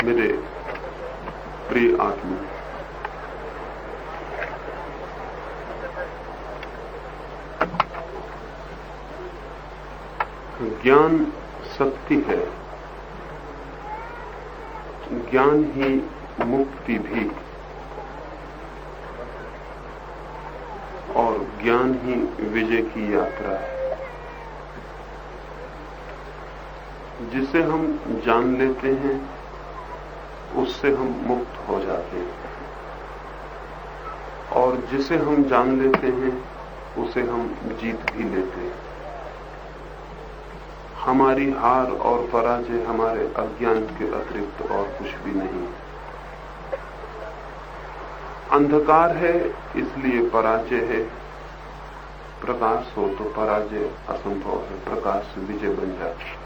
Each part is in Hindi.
मेरे प्रिय आत्मा, ज्ञान शक्ति है। ज्ञान ही मुक्ति भी और ज्ञान ही विजय की यात्रा है। जिसे हम जान लेते हैं उससे हम मुक्त हो जाते हैं, और जिसे हम जान लेते हैं उसे हम जीत भी लेते हैं। हमारी हार और पराजय हमारे अज्ञान के अतिरिक्त और कुछ भी नहीं। अंधकार है इसलिए पराजय है, प्रकाश हो तो पराजय असंभव है, प्रकाश से विजय बन जाती है।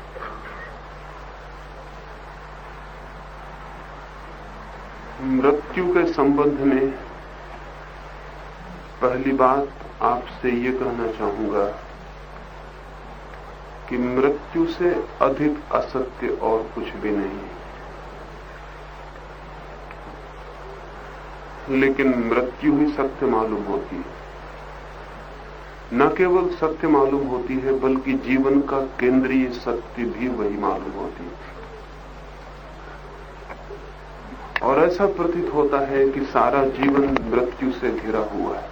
मृत्यु के संबंध में पहली बात आपसे ये कहना चाहूंगा कि मृत्यु से अधिक असत्य और कुछ भी नहीं, लेकिन मृत्यु ही सत्य मालूम होती है। न केवल सत्य मालूम होती है बल्कि जीवन का केंद्रीय सत्य भी वही मालूम होती है। और ऐसा प्रतीत होता है कि सारा जीवन मृत्यु से घिरा हुआ है,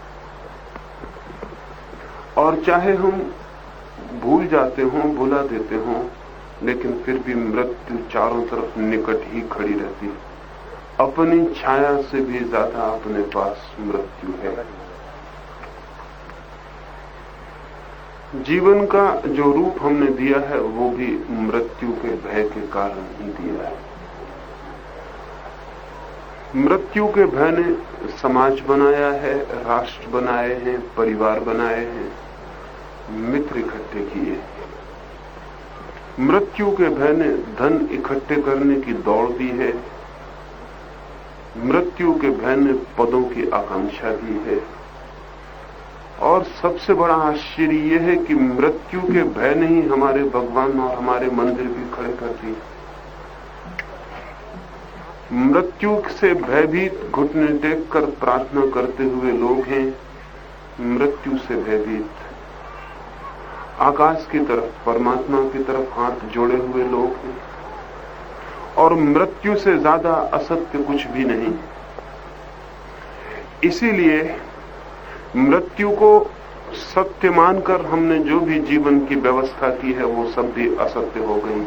और चाहे हम भूल जाते हों, भुला देते हों, लेकिन फिर भी मृत्यु चारों तरफ निकट ही खड़ी रहती है। अपनी छाया से भी ज्यादा अपने पास मृत्यु है। जीवन का जो रूप हमने दिया है वो भी मृत्यु के भय के कारण ही दिया है। मृत्यु के भय ने समाज बनाया है, राष्ट्र बनाए हैं, परिवार बनाए हैं, मित्र इकट्ठे किए। मृत्यु के भय ने धन इकट्ठे करने की दौड़ दी है। मृत्यु के भय ने पदों की आकांक्षा दी है। और सबसे बड़ा आश्चर्य यह है कि मृत्यु के भय ने ही हमारे भगवान और हमारे मंदिर भी खड़े कर दिए। मृत्यु से भयभीत घुटने टेक कर प्रार्थना करते हुए लोग हैं। मृत्यु से भयभीत आकाश की तरफ, परमात्मा की तरफ हाथ जोड़े हुए लोग हैं। और मृत्यु से ज्यादा असत्य कुछ भी नहीं। इसीलिए मृत्यु को सत्य मानकर हमने जो भी जीवन की व्यवस्था की है वो सब भी असत्य हो गई।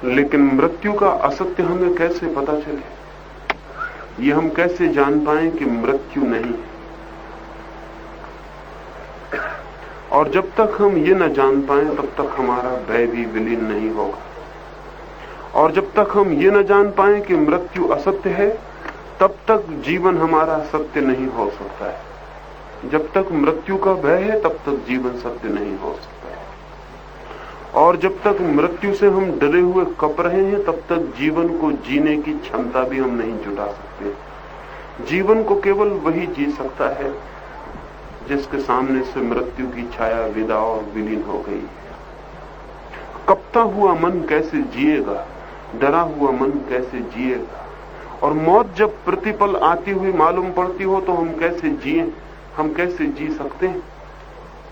लेकिन मृत्यु का असत्य हमें कैसे पता चले? ये हम कैसे जान पाएं कि मृत्यु नहीं है? और जब तक हम ये न जान पाएं तब तक हमारा भय भी विलीन नहीं होगा। और जब तक हम ये न जान पाएं कि मृत्यु असत्य है तब तक जीवन हमारा सत्य नहीं हो सकता है। जब तक मृत्यु का भय है तब तक जीवन सत्य नहीं हो सकता है। और जब तक मृत्यु से हम डरे हुए कप रहे हैं तब तक जीवन को जीने की क्षमता भी हम नहीं जुटा सकते। जीवन को केवल वही जी सकता है जिसके सामने से मृत्यु की छाया विदा और विलीन हो गई। कपता हुआ मन कैसे जिएगा? डरा हुआ मन कैसे जिएगा? और मौत जब प्रतिपल आती हुई मालूम पड़ती हो तो हम कैसे जिए? हम कैसे जी सकते हैं?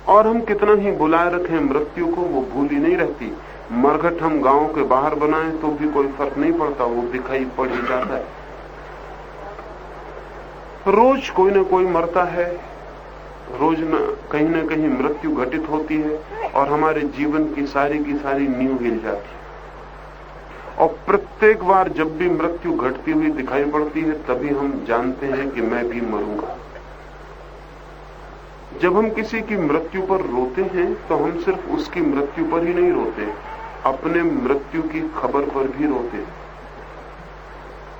और हम कितना ही बुलाए रखें मृत्यु को, वो भूल ही नहीं रहती। मरघट हम गांव के बाहर बनाएं तो भी कोई फर्क नहीं पड़ता, वो दिखाई पड़ ही जाता है। रोज कोई न कोई मरता है, रोज न कहीं मृत्यु घटित होती है और हमारे जीवन की सारी नींव हिल जाती है। और प्रत्येक बार जब भी मृत्यु घटती हुई दिखाई पड़ती है तभी हम जानते हैं कि मैं भी मरूंगा। जब हम किसी की मृत्यु पर रोते हैं तो हम सिर्फ उसकी मृत्यु पर ही नहीं रोते, अपने मृत्यु की खबर पर भी रोते हैं।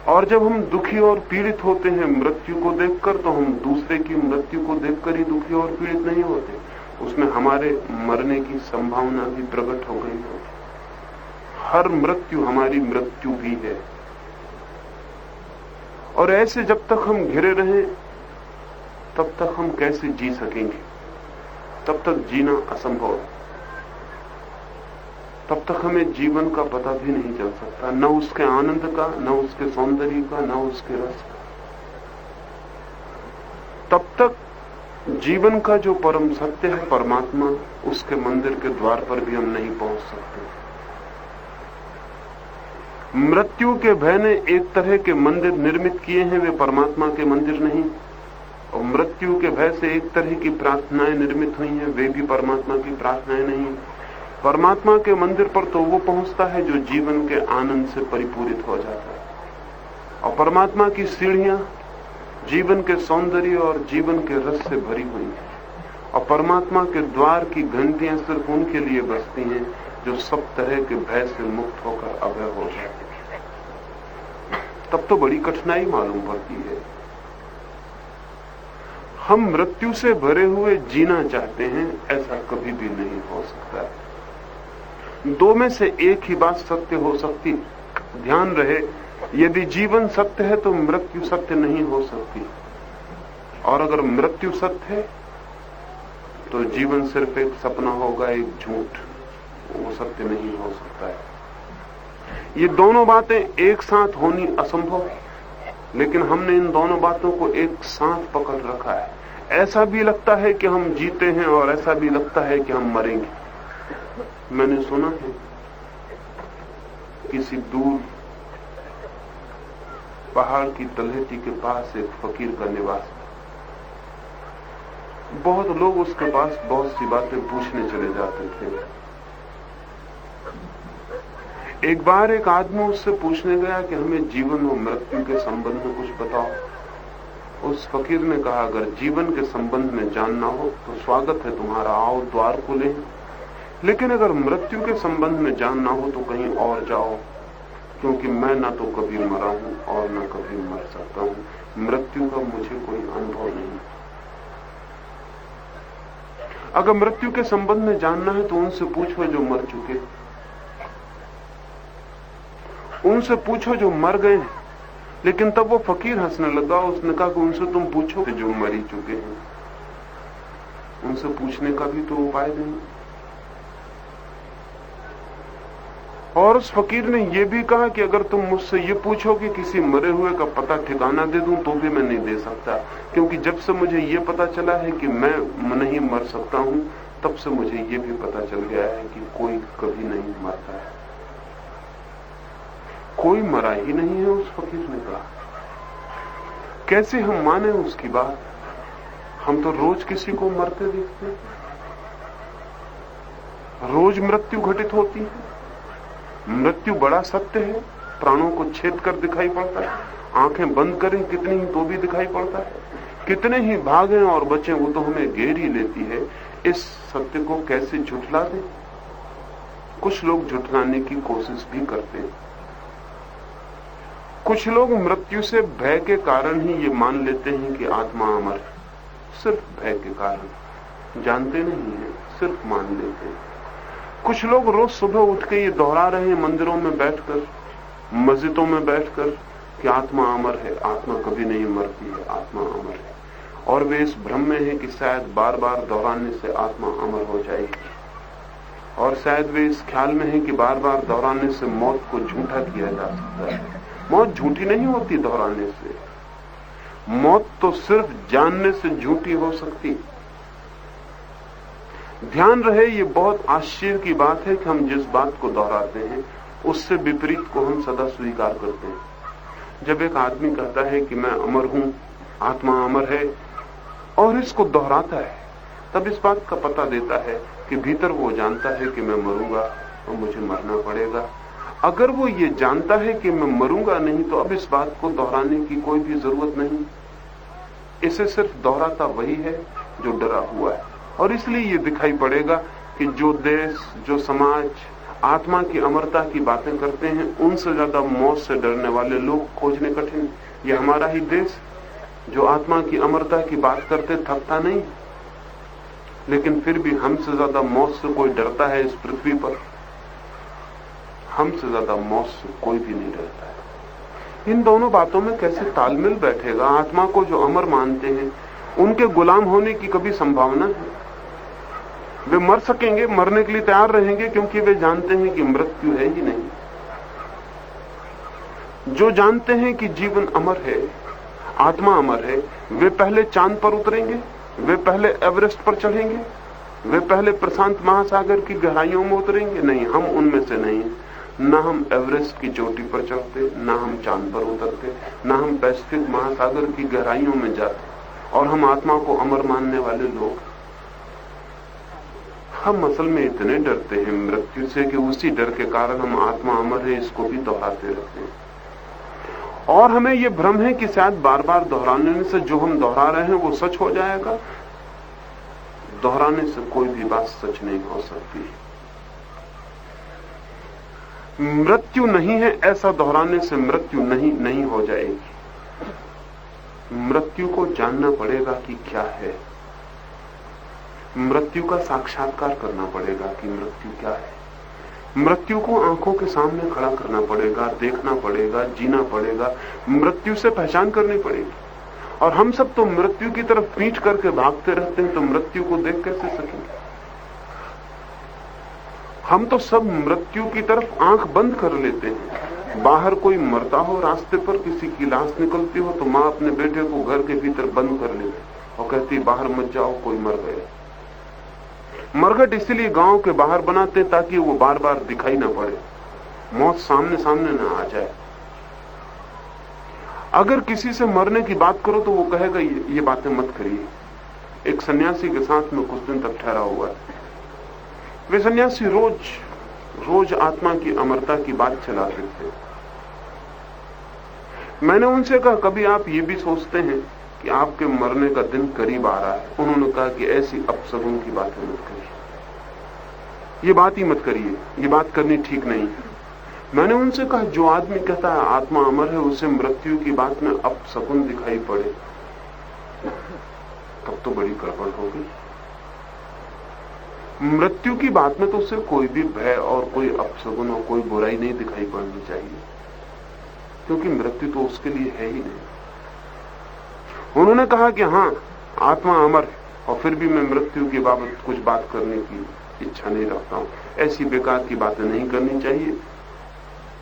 और जब हम दुखी और पीड़ित होते हैं मृत्यु को देखकर तो हम दूसरे की मृत्यु को देखकर ही दुखी और पीड़ित नहीं होते, उसमें हमारे मरने की संभावना भी प्रकट हो गई होती। हर मृत्यु हमारी मृत्यु भी है। और ऐसे जब तक हम घिरे रहें तब तक हम कैसे जी सकेंगे? तब तक जीना असंभव है। तब तक हमें जीवन का पता भी नहीं चल सकता, न उसके आनंद का, न उसके सौंदर्य का, न उसके रस का। तब तक जीवन का जो परम सत्य है परमात्मा, उसके मंदिर के द्वार पर भी हम नहीं पहुंच सकते। मृत्यु के भय ने एक तरह के मंदिर निर्मित किए हैं, वे परमात्मा के मंदिर नहीं। और मृत्यु के भय से एक तरह की प्रार्थनाएं निर्मित हुई हैं, वे भी परमात्मा की प्रार्थनाएं नहीं। परमात्मा के मंदिर पर तो वो पहुंचता है जो जीवन के आनंद से परिपूरित हो जाता है, और परमात्मा की सीढ़ियां जीवन के सौंदर्य और जीवन के रस से भरी हुई हैं, और परमात्मा के द्वार की घंटियां सिर्फ उनके लिए बजती हैं जो सब तरह के भय से मुक्त होकर अभय हो जाते हैं। तब तो बड़ी कठिनाई मालूम पड़ती है। हम मृत्यु से भरे हुए जीना चाहते हैं, ऐसा कभी भी नहीं हो सकता है। दो में से एक ही बात सत्य हो सकती। ध्यान रहे, यदि जीवन सत्य है तो मृत्यु सत्य नहीं हो सकती, और अगर मृत्यु सत्य है तो जीवन सिर्फ एक सपना होगा, एक झूठ, वो सत्य नहीं हो सकता है। ये दोनों बातें एक साथ होनी असंभव है, लेकिन हमने इन दोनों बातों को एक साथ पकड़ रखा है। ऐसा भी लगता है कि हम जीते हैं और ऐसा भी लगता है कि हम मरेंगे। मैंने सुना है किसी दूर पहाड़ की तलहटी के पास एक फकीर का निवास। बहुत लोग उसके पास बहुत सी बातें पूछने चले जाते थे। एक बार एक आदमी उससे पूछने गया कि हमें जीवन और मृत्यु के संबंध में कुछ बताओ। उस फकीर ने कहा, अगर जीवन के संबंध में जानना हो तो स्वागत है तुम्हारा, आओ द्वार खुले हैं। लेकिन अगर मृत्यु के संबंध में जानना हो तो कहीं और जाओ, क्योंकि मैं ना तो कभी मरा हूं और ना कभी मर सकता हूं। मृत्यु का मुझे कोई अनुभव नहीं। अगर मृत्यु के संबंध में जानना है तो उनसे पूछो जो मर चुके, उनसे पूछो जो मर गए हैं। लेकिन तब वो फकीर हंसने लगा। उसने कहा कि उनसे तुम पूछो कि जो मर ही चुके हैं, उनसे पूछने का भी तो उपाय नहीं। और उस फकीर ने यह भी कहा कि अगर तुम मुझसे ये पूछो कि किसी मरे हुए का पता ठिकाना दे दूं तो भी मैं नहीं दे सकता, क्योंकि जब से मुझे ये पता चला है कि मैं नहीं मर सकता हूं, तब से मुझे ये भी पता चल गया है कि कोई कभी नहीं मरता है। कोई मरा ही नहीं है, उस फकीर ने कहा। कैसे हम माने उसकी बात? हम तो रोज किसी को मरते देखते हैं, रोज मृत्यु घटित होती है। मृत्यु बड़ा सत्य है, प्राणों को छेद कर दिखाई पड़ता है। आंखें बंद करें कितनी ही तो भी दिखाई पड़ता है। कितने ही भागें और बचें, वो तो हमें घेर ही लेती है। इस सत्य को कैसे झुठला दें? कुछ लोग झुठलाने की कोशिश भी करते हैं। कुछ लोग मृत्यु से भय के कारण ही ये मान लेते हैं कि आत्मा अमर है। सिर्फ भय के कारण, जानते नहीं है, सिर्फ मान लेते हैं। कुछ लोग रोज सुबह उठ के ये दोहरा रहे हैं मंदिरों में बैठकर, मस्जिदों में बैठकर कि आत्मा अमर है, आत्मा कभी नहीं मरती है, आत्मा अमर है। और वे इस भ्रम में है कि शायद बार बार दोहराने से आत्मा अमर हो जाएगी, और शायद वे इस ख्याल में है कि बार बार दोहराने से मौत को झूठा किया जा सकता है। मौत झूठी नहीं होती दोहराने से, मौत तो सिर्फ जानने से झूठी हो सकती। ध्यान रहे, ये बहुत आश्चर्य की बात है कि हम जिस बात को दोहराते हैं उससे विपरीत को हम सदा स्वीकार करते हैं। जब एक आदमी कहता है कि मैं अमर हूं, आत्मा अमर है, और इसको दोहराता है, तब इस बात का पता देता है कि भीतर वो जानता है कि मैं मरूंगा और मुझे मरना पड़ेगा। अगर वो ये जानता है कि मैं मरूंगा नहीं, तो अब इस बात को दोहराने की कोई भी जरूरत नहीं। इसे सिर्फ दोहराता वही है जो डरा हुआ है। और इसलिए ये दिखाई पड़ेगा कि जो देश, जो समाज आत्मा की अमरता की बातें करते हैं, उनसे ज्यादा मौत से डरने वाले लोग खोजने कठिन। ये हमारा ही देश जो आत्मा की अमरता की बात करते थकता नहीं, लेकिन फिर भी हमसे ज्यादा मौत से कोई डरता है इस पृथ्वी पर। हमसे ज्यादा मौत से कोई भी नहीं डरता है। इन दोनों बातों में कैसे तालमेल बैठेगा? आत्मा को जो अमर मानते हैं, उनके गुलाम होने की कभी संभावना है? वे मर सकेंगे, मरने के लिए तैयार रहेंगे, क्योंकि वे जानते हैं कि मृत्यु है ही नहीं। जो जानते हैं कि जीवन अमर है, आत्मा अमर है, वे पहले चांद पर उतरेंगे, वे पहले एवरेस्ट पर चढ़ेंगे, वे पहले प्रशांत महासागर की गहराइयों में उतरेंगे? नहीं, हम उनमें से नहीं। ना हम एवरेस्ट की चोटी पर चढ़ते, ना हम चांद पर उतरते, ना हम पैसिफिक महासागर की गहराइयों में जाते, और हम आत्मा को अमर मानने वाले लोग। हम असल में इतने डरते हैं मृत्यु से कि उसी डर के कारण हम आत्मा अमर है इसको भी दोहराते रहते हैं। और हमें यह भ्रम है कि शायद बार बार दोहराने से जो हम दोहरा रहे हैं वो सच हो जाएगा। दोहराने से कोई भी बात सच नहीं हो सकती। मृत्यु नहीं है ऐसा दोहराने से मृत्यु नहीं हो जाएगी। मृत्यु को जानना पड़ेगा कि क्या है, मृत्यु का साक्षात्कार करना पड़ेगा कि मृत्यु क्या है। मृत्यु को आंखों के सामने खड़ा करना पड़ेगा, देखना पड़ेगा, जीना पड़ेगा, मृत्यु से पहचान करनी पड़ेगी। और हम सब तो मृत्यु की तरफ पीठ करके भागते रहते हैं, तो मृत्यु को देख कैसे सकेंगे? हम तो सब मृत्यु की तरफ आंख बंद कर लेते हैं। बाहर कोई मरता हो, रास्ते पर किसी की लाश निकलती हो, तो मां अपने बेटे को घर के भीतर बंद कर लेती और कहती बाहर मत जाओ, कोई मर गया। मरघट इसलिए गांव के बाहर बनाते ताकि वो बार बार दिखाई ना पड़े, मौत सामने सामने ना आ जाए। अगर किसी से मरने की बात करो तो वो कहेगा ये बातें मत करिए। एक सन्यासी के साथ में कुछ दिन तक ठहरा हुआ है। वे सन्यासी रोज आत्मा की अमरता की बात चलाते थे। मैंने उनसे कहा कभी आप ये भी सोचते हैं कि आपके मरने का दिन करीब आ रहा है? उन्होंने कहा कि ऐसी अपशगुन की बातें मत करिए, ये बात ही मत करिए, ये बात करनी ठीक नहीं है। मैंने उनसे कहा जो आदमी कहता है आत्मा अमर है, उसे मृत्यु की बात में अपशगुन दिखाई पड़े तब तो बड़ी गड़बड़ होगी। मृत्यु की बात में तो उसे कोई भी भय और कोई अपशगुन और कोई बुराई नहीं दिखाई पड़नी चाहिए, क्योंकि मृत्यु तो उसके लिए है ही नहीं। उन्होंने कहा कि हां आत्मा अमर है, और फिर भी मैं मृत्यु की बाबत कुछ बात करने की इच्छा नहीं रखता हूं। ऐसी बेकार की बातें नहीं करनी चाहिए,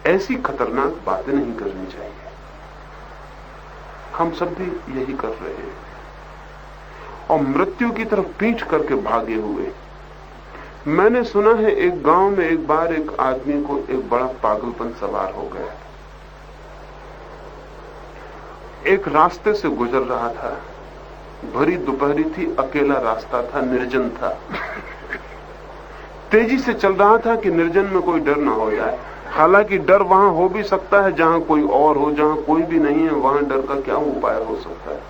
ऐसी खतरनाक बातें नहीं करनी चाहिए। हम सब भी यही कर रहे हैं और मृत्यु की तरफ पीठ करके भागे हुए। मैंने सुना है एक गांव में एक बार एक आदमी को एक बड़ा पागलपन सवार हो गया। एक रास्ते से गुजर रहा था, भरी दोपहरी थी, अकेला रास्ता था, निर्जन था। तेजी से चल रहा था कि निर्जन में कोई डर ना हो जाए। हालांकि डर वहां हो भी सकता है जहां कोई और हो, जहां कोई भी नहीं है वहां डर का क्या उपाय हो सकता है।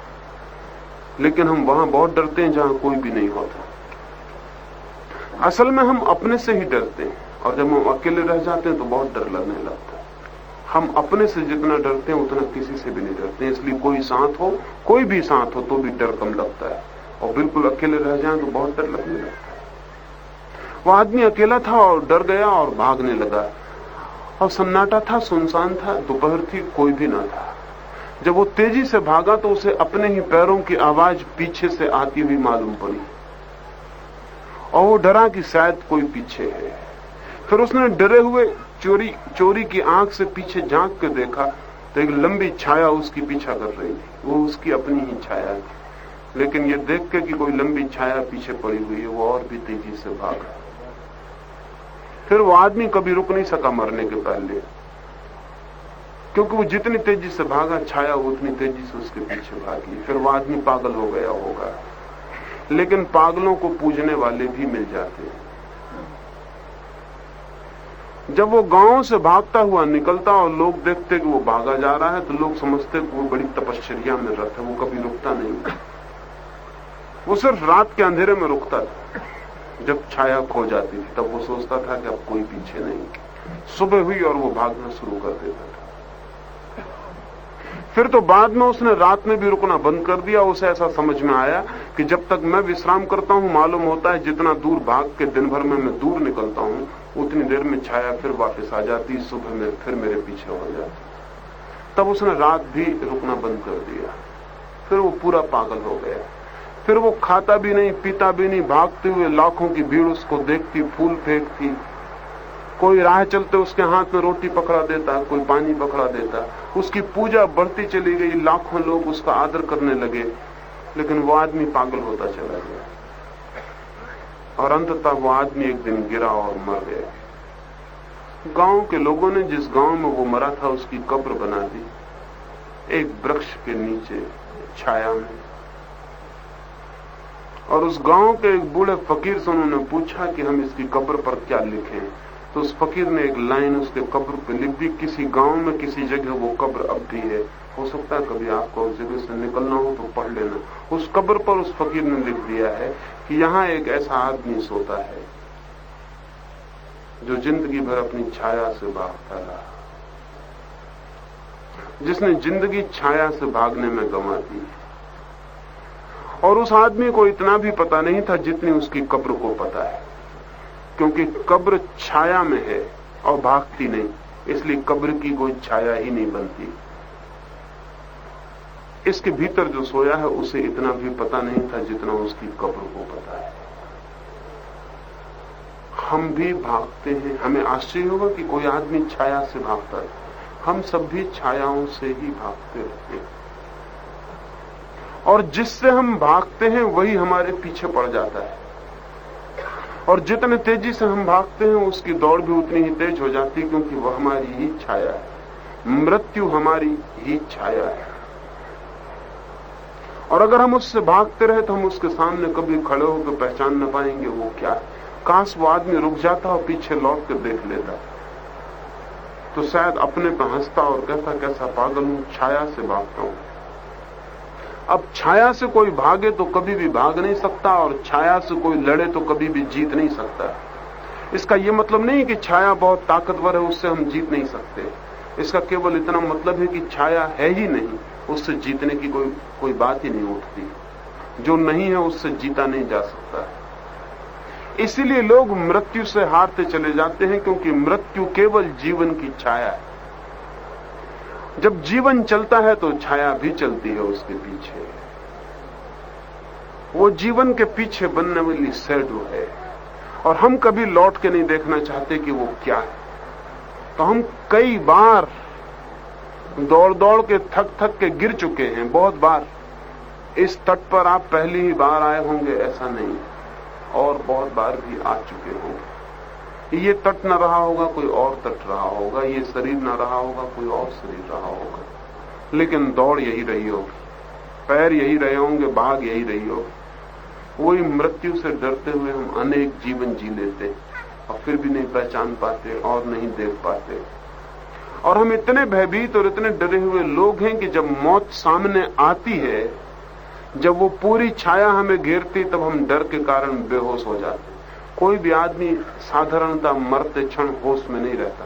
लेकिन हम वहां बहुत डरते हैं जहां कोई भी नहीं होता। असल में हम अपने से ही डरते हैं, और जब हम अकेले रह जाते हैं तो बहुत डर लगने लगता है। हम अपने से जितना डरते हैं उतना किसी से भी नहीं डरते हैं। इसलिए कोई साथ हो, कोई भी साथ हो, तो भी डर कम लगता है, और बिल्कुल अकेले रह जाए तो बहुत डर लगने लगता है। वो आदमी अकेला था और डर गया और भागने लगा, और सन्नाटा था, सुनसान था, दोपहर थी, कोई भी ना था। जब वो तेजी से भागा तो उसे अपने ही पैरों की आवाज पीछे से आती हुई मालूम पड़ी, और वो डरा कि शायद कोई पीछे है। फिर उसने डरे हुए चोरी की आंख से पीछे झांक के देखा तो एक लंबी छाया उसकी पीछा कर रही थी। वो उसकी अपनी ही छाया थी, लेकिन ये देख के कि कोई लंबी छाया पीछे पड़ी हुई है, वो और भी तेजी से भागा। फिर वो आदमी कभी रुक नहीं सका मरने के पहले, क्योंकि वो जितनी तेजी से भागा, छाया उतनी तेजी से उसके पीछे भागी। फिर वो आदमी पागल हो गया होगा। लेकिन पागलों को पूजने वाले भी मिल जाते हैं। जब वो गांव से भागता हुआ निकलता और लोग देखते कि वो भागा जा रहा है, तो लोग समझते कि वो बड़ी तपश्चर्या में रहता है, वो कभी रुकता नहीं। वो सिर्फ रात के अंधेरे में रुकता था, जब छाया खो जाती थी तब वो सोचता था कि अब कोई पीछे नहीं। सुबह हुई और वो भागना शुरू कर देता था। फिर तो बाद में उसने रात में भी रुकना बंद कर दिया। उसे ऐसा समझ में आया कि जब तक मैं विश्राम करता हूं, मालूम होता है जितना दूर भाग के दिन भर में मैं दूर निकलता हूं, उतनी देर में छाया फिर वापस आ जाती, सुबह में फिर मेरे पीछे हो जाती। तब उसने रात भी रुकना बंद कर दिया। फिर वो पूरा पागल हो गया। फिर वो खाता भी नहीं, पीता भी नहीं, भागते हुए लाखों की भीड़ उसको देखती, फूल फेंकती। कोई राह चलते उसके हाथ में रोटी पकड़ा देता, कोई पानी पकड़ा देता। उसकी पूजा बढ़ती चली गई, लाखों लोग उसका आदर करने लगे, लेकिन वो आदमी पागल होता चला गया और अंततः वो आदमी एक दिन गिरा और मर गया। गांव के लोगों ने जिस गांव में वो मरा था उसकी कब्र बना दी, एक वृक्ष के नीचे छाया में। और उस गांव के एक बूढ़े फकीर से उन्होंने पूछा कि हम इसकी कब्र पर क्या लिखें। तो उस फकीर ने एक लाइन उसके कब्र पे लिख दी, किसी गांव में किसी जगह वो कब्र अब भी है, हो सकता है कभी आपको उस जगह से निकलना हो तो पढ़ लेना। उस कब्र पर उस फकीर ने लिख दिया है कि यहां एक ऐसा आदमी सोता है जो जिंदगी भर अपनी छाया से भागता रहा, जिसने जिंदगी छाया से भागने में गंवा दी। और उस आदमी को इतना भी पता नहीं था जितनी उसकी कब्र को पता है, क्योंकि कब्र छाया में है और भागती नहीं, इसलिए कब्र की कोई छाया ही नहीं बनती। इसके भीतर जो सोया है उसे इतना भी पता नहीं था जितना उसकी कब्र को पता है। हम भी भागते हैं। हमें आश्चर्य होगा कि कोई आदमी छाया से भागता है, हम सब भी छायाओं से ही भागते रहते हैं। और जिससे हम भागते हैं वही हमारे पीछे पड़ जाता है, और जितने तेजी से हम भागते हैं उसकी दौड़ भी उतनी ही तेज हो जाती है, क्योंकि वह हमारी ही छाया है। मृत्यु हमारी ही छाया है, और अगर हम उससे भागते रहे तो हम उसके सामने कभी खड़े होकर पहचान न पाएंगे वो क्या है। काश वो आदमी रुक जाता और पीछे लौट कर देख लेता, तो शायद अपने पर हंसता और कहता कैसा पागल हूं, छाया से भागता हूं। अब छाया से कोई भागे तो कभी भी भाग नहीं सकता, और छाया से कोई लड़े तो कभी भी जीत नहीं सकता। इसका यह मतलब नहीं कि छाया बहुत ताकतवर है, उससे हम जीत नहीं सकते। इसका केवल इतना मतलब है कि छाया है ही नहीं, उससे जीतने की कोई बात ही नहीं उठती। जो नहीं है उससे जीता नहीं जा सकता। इसीलिए लोग मृत्यु से हारते चले जाते हैं, क्योंकि मृत्यु केवल जीवन की छाया है। जब जीवन चलता है तो छाया भी चलती है उसके पीछे। वो जीवन के पीछे बनने वाली शैडो है, और हम कभी लौट के नहीं देखना चाहते कि वो क्या है। तो हम कई बार दौड़ दौड़ के थक थक के गिर चुके हैं, बहुत बार। इस तट पर आप पहली ही बार आए होंगे ऐसा नहीं, और बहुत बार भी आ चुके होंगे। ये तट न रहा होगा, कोई और तट रहा होगा, ये शरीर न रहा होगा, कोई और शरीर रहा होगा, लेकिन दौड़ यही रही होगी, पैर यही रहे होंगे, भाग यही रही होगी। वही मृत्यु से डरते हुए हम अनेक जीवन जी लेते और फिर भी नहीं पहचान पाते और नहीं देख पाते। और हम इतने भयभीत और इतने डरे हुए लोग हैं कि जब मौत सामने आती है, जब वो पूरी छाया हमें घेरती, तब हम डर के कारण बेहोश हो जाते। कोई भी आदमी साधारणतः मरते क्षण होश में नहीं रहता।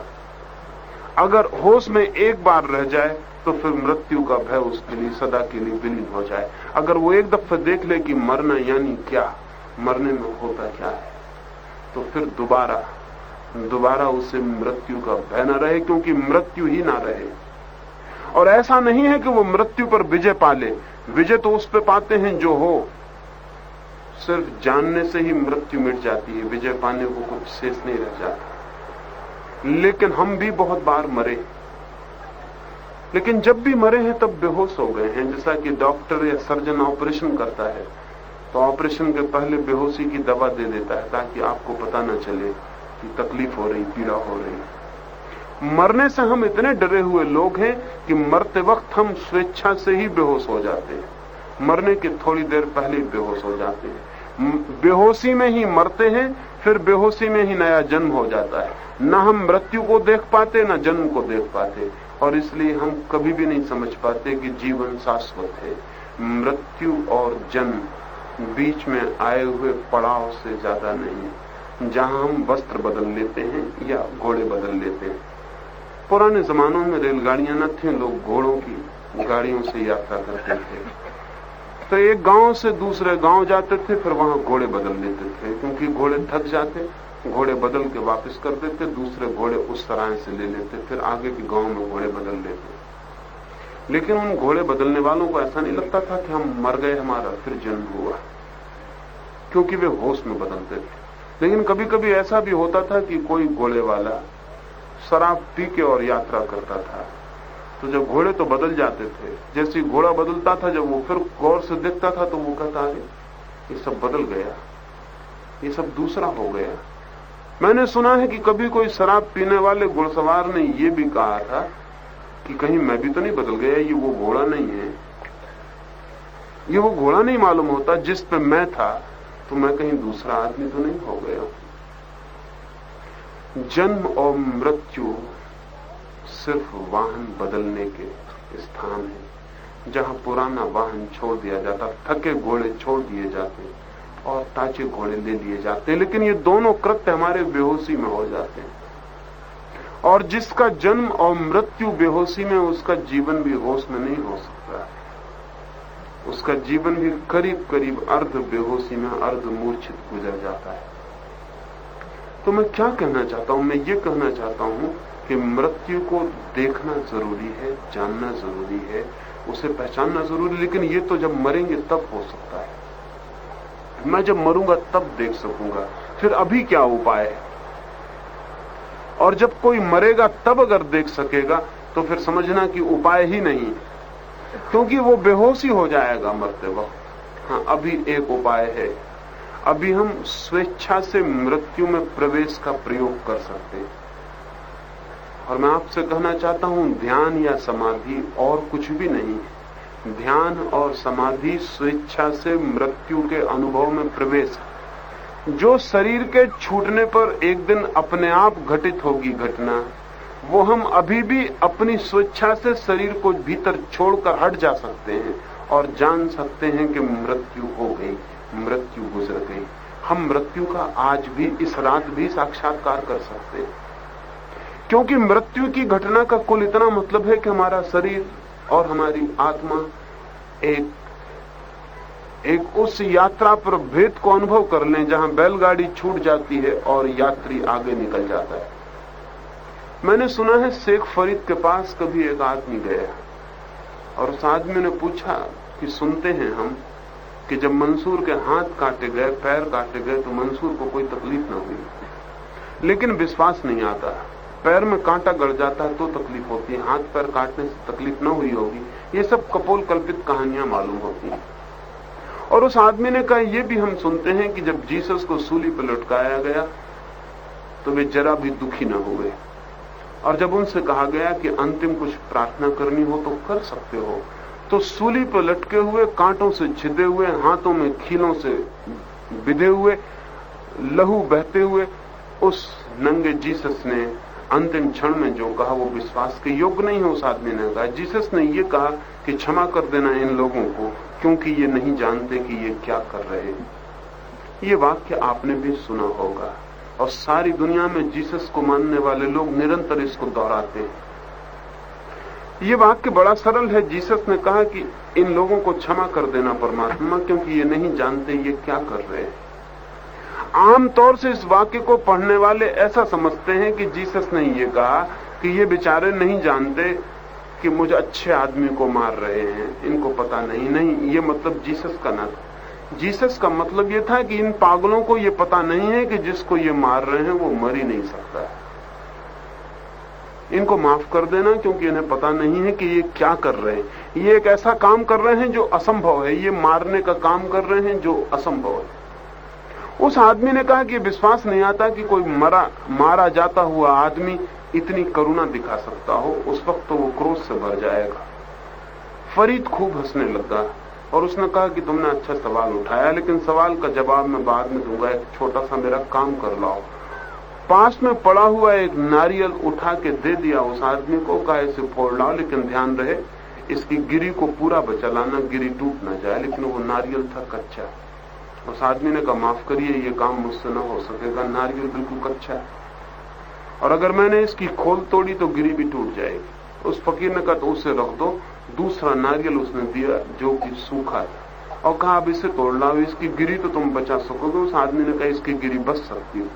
अगर होश में एक बार रह जाए तो फिर मृत्यु का भय उसके लिए सदा के लिए विलीन हो जाए। अगर वो एक दफा देख ले कि मरना यानी क्या, मरने में होता क्या है, तो फिर दोबारा उसे मृत्यु का भय न रहे, क्योंकि मृत्यु ही ना रहे। और ऐसा नहीं है कि वो मृत्यु पर विजय पा ले, विजय तो उस पे पाते हैं जो हो। सिर्फ जानने से ही मृत्यु मिट जाती है, विजय पाने को कुछ शेष नहीं रह जाता। लेकिन हम भी बहुत बार मरे, लेकिन जब भी मरे हैं तब बेहोश हो गए हैं। जैसा कि डॉक्टर या सर्जन ऑपरेशन करता है तो ऑपरेशन के पहले बेहोशी की दवा दे देता है, ताकि आपको पता न चले कि तकलीफ हो रही, पीड़ा हो रही। मरने से हम इतने डरे हुए लोग हैं कि मरते वक्त हम स्वेच्छा से ही बेहोश हो जाते हैं, मरने के थोड़ी देर पहले ही बेहोश हो जाते हैं। बेहोशी में ही मरते हैं, फिर बेहोशी में ही नया जन्म हो जाता है। न हम मृत्यु को देख पाते, न जन्म को देख पाते, और इसलिए हम कभी भी नहीं समझ पाते कि जीवन शाश्वत है। मृत्यु और जन्म बीच में आए हुए पड़ाव से ज्यादा नहीं, जहां हम वस्त्र बदल लेते हैं या घोड़े बदल लेते हैं। पुराने जमानों में रेलगाड़ियां न थी, लोग घोड़ों की गाड़ियों से यात्रा करते थे। तो एक गांव से दूसरे गांव जाते थे, फिर वहां घोड़े बदल लेते थे, क्योंकि घोड़े थक जाते, घोड़े बदल के वापस कर देते, दूसरे घोड़े उस तरह से ले लेते, फिर आगे के गांव में घोड़े बदल लेते। लेकिन उन घोड़े बदलने वालों को ऐसा नहीं लगता था कि हम मर गए, हमारा फिर जन्म हुआ। क्योंकि वे होश में बदलते थे। लेकिन कभी कभी ऐसा भी होता था कि कोई घोड़े वाला शराब पी के और यात्रा करता था, तो जब घोड़े तो बदल जाते थे, जैसे ही घोड़ा बदलता था, जब वो फिर गौर से देखता था तो वो कहता है ये सब बदल गया, ये सब दूसरा हो गया। मैंने सुना है कि कभी कोई शराब पीने वाले घुड़सवार ने ये भी कहा था कि कहीं मैं भी तो नहीं बदल गया, ये वो घोड़ा नहीं है, ये वो घोड़ा नहीं मालूम होता जिस पे मैं था, तो मैं कहीं दूसरा आदमी तो नहीं हो गया। जन्म और मृत्यु सिर्फ वाहन बदलने के स्थान है, जहां पुराना वाहन छोड़ दिया जाता, थके घोड़े छोड़ दिए जाते और ताजे घोड़े ले लिए जाते हैं। लेकिन ये दोनों कृत्य हमारे बेहोशी में हो जाते हैं, और जिसका जन्म और मृत्यु बेहोशी में, उसका जीवन भी होश में नहीं हो सकता। उसका जीवन भी करीब करीब अर्ध बेहोशी में, अर्ध मूर्छित गुजर जाता है। तो मैं क्या कहना चाहता हूं? मैं ये कहना चाहता हूं कि मृत्यु को देखना जरूरी है, जानना जरूरी है, उसे पहचानना जरूरी, लेकिन ये तो जब मरेंगे तब हो सकता है। मैं जब मरूंगा तब देख सकूंगा, फिर अभी क्या उपाय है? और जब कोई मरेगा तब अगर देख सकेगा तो फिर समझना कि उपाय ही नहीं, क्योंकि वो बेहोशी हो जाएगा मरते वक्त। हाँ, अभी एक उपाय है, अभी हम स्वेच्छा से मृत्यु में प्रवेश का प्रयोग कर सकते हैं। और मैं आपसे कहना चाहता हूं, ध्यान या समाधि और कुछ भी नहीं। ध्यान और समाधि स्वेच्छा से मृत्यु के अनुभव में प्रवेश, जो शरीर के छूटने पर एक दिन अपने आप घटित होगी घटना, वो हम अभी भी अपनी स्वेच्छा से शरीर को भीतर छोड़कर हट जा सकते हैं और जान सकते हैं कि मृत्यु हो गई, मृत्यु गुजर गई। हम मृत्यु का आज भी, इस रात भी साक्षात्कार कर सकते हैं, क्योंकि मृत्यु की घटना का कुल इतना मतलब है कि हमारा शरीर और हमारी आत्मा एक उस यात्रा पर भेद को अनुभव कर लें जहां बैलगाड़ी छूट जाती है और यात्री आगे निकल जाता है। मैंने सुना है शेख फरीद के पास कभी एक आदमी गया और उस आदमी ने पूछा कि सुनते हैं हम कि जब मंसूर के हाथ काटे गए, पैर काटे गए, तो मंसूर को कोई तकलीफ न हुई, लेकिन विश्वास नहीं आता। पैर में कांटा गड़ जाता है तो तकलीफ होती है, हाथ पैर काटने से तकलीफ न हुई होगी। ये सब कपोल कल्पित कहानियां मालूम होती हैं। और उस आदमी ने कहा, ये भी हम सुनते हैं कि जब जीसस को सूली पर लटकाया गया तो वे जरा भी दुखी न हुए, और जब उनसे कहा गया कि अंतिम कुछ प्रार्थना करनी हो तो कर सकते हो, तो सूली पर लटके हुए, कांटों से छिदे हुए, हाथों में खीलों से बिधे हुए, लहू बहते हुए, उस नंगे जीसस ने अंतिम क्षण में जो कहा वो विश्वास के योग्य नहीं है। उस आदमी ने कहा, जीसस ने ये कहा कि क्षमा कर देना इन लोगों को, क्योंकि ये नहीं जानते कि ये क्या कर रहे हैं। ये वाक्य आपने भी सुना होगा, और सारी दुनिया में जीसस को मानने वाले लोग निरंतर इसको दोहराते हैं। ये वाक्य बड़ा सरल है। जीसस ने कहा कि इन लोगों को क्षमा कर देना परमात्मा, क्योंकि ये नहीं जानते ये क्या कर रहे हैं। आमतौर से इस वाक्य को पढ़ने वाले ऐसा समझते हैं कि जीसस ने ये कहा कि ये बेचारे नहीं जानते कि मुझे अच्छे आदमी को मार रहे हैं, इनको पता नहीं। ये मतलब जीसस का ना था। जीसस का मतलब ये था कि इन पागलों को ये पता नहीं है कि जिसको ये मार रहे हैं वो मर ही नहीं सकता। इनको माफ कर देना, क्योंकि इन्हें पता नहीं है कि ये क्या कर रहे हैं। ये एक ऐसा काम कर रहे हैं जो असंभव है, ये मारने का काम कर रहे हैं जो असंभव है। उस आदमी ने कहा कि विश्वास नहीं आता कि कोई मारा जाता हुआ आदमी इतनी करुणा दिखा सकता हो। उस वक्त तो वो क्रोध से भर जाएगा। फरीद खूब हंसने लगा और उसने कहा कि तुमने अच्छा सवाल उठाया, लेकिन सवाल का जवाब मैं बाद में दूंगा। एक छोटा सा मेरा काम कर लाओ। पास में पड़ा हुआ एक नारियल उठा के दे दिया उस आदमी को, कहा इसे फोड़ लाओ, लेकिन ध्यान रहे इसकी गिरी को पूरा बचा लाना, गिरी टूट ना जाए। लेकिन वो नारियल था कच्चा। उस आदमी ने कहा, माफ करिए, ये काम मुझसे न हो सकेगा, नारियल बिल्कुल कच्चा है, और अगर मैंने इसकी खोल तोड़ी तो गिरी भी टूट जाएगी। उस फकीर ने कहा, तो उसे रख दो। दूसरा नारियल उसने दिया जो कि सूखा था, और कहा अब इसे तोड़ लाओ, इसकी गिरी तो तुम बचा सकोगे। उस आदमी ने कहा, इसकी गिरी बच सकती है।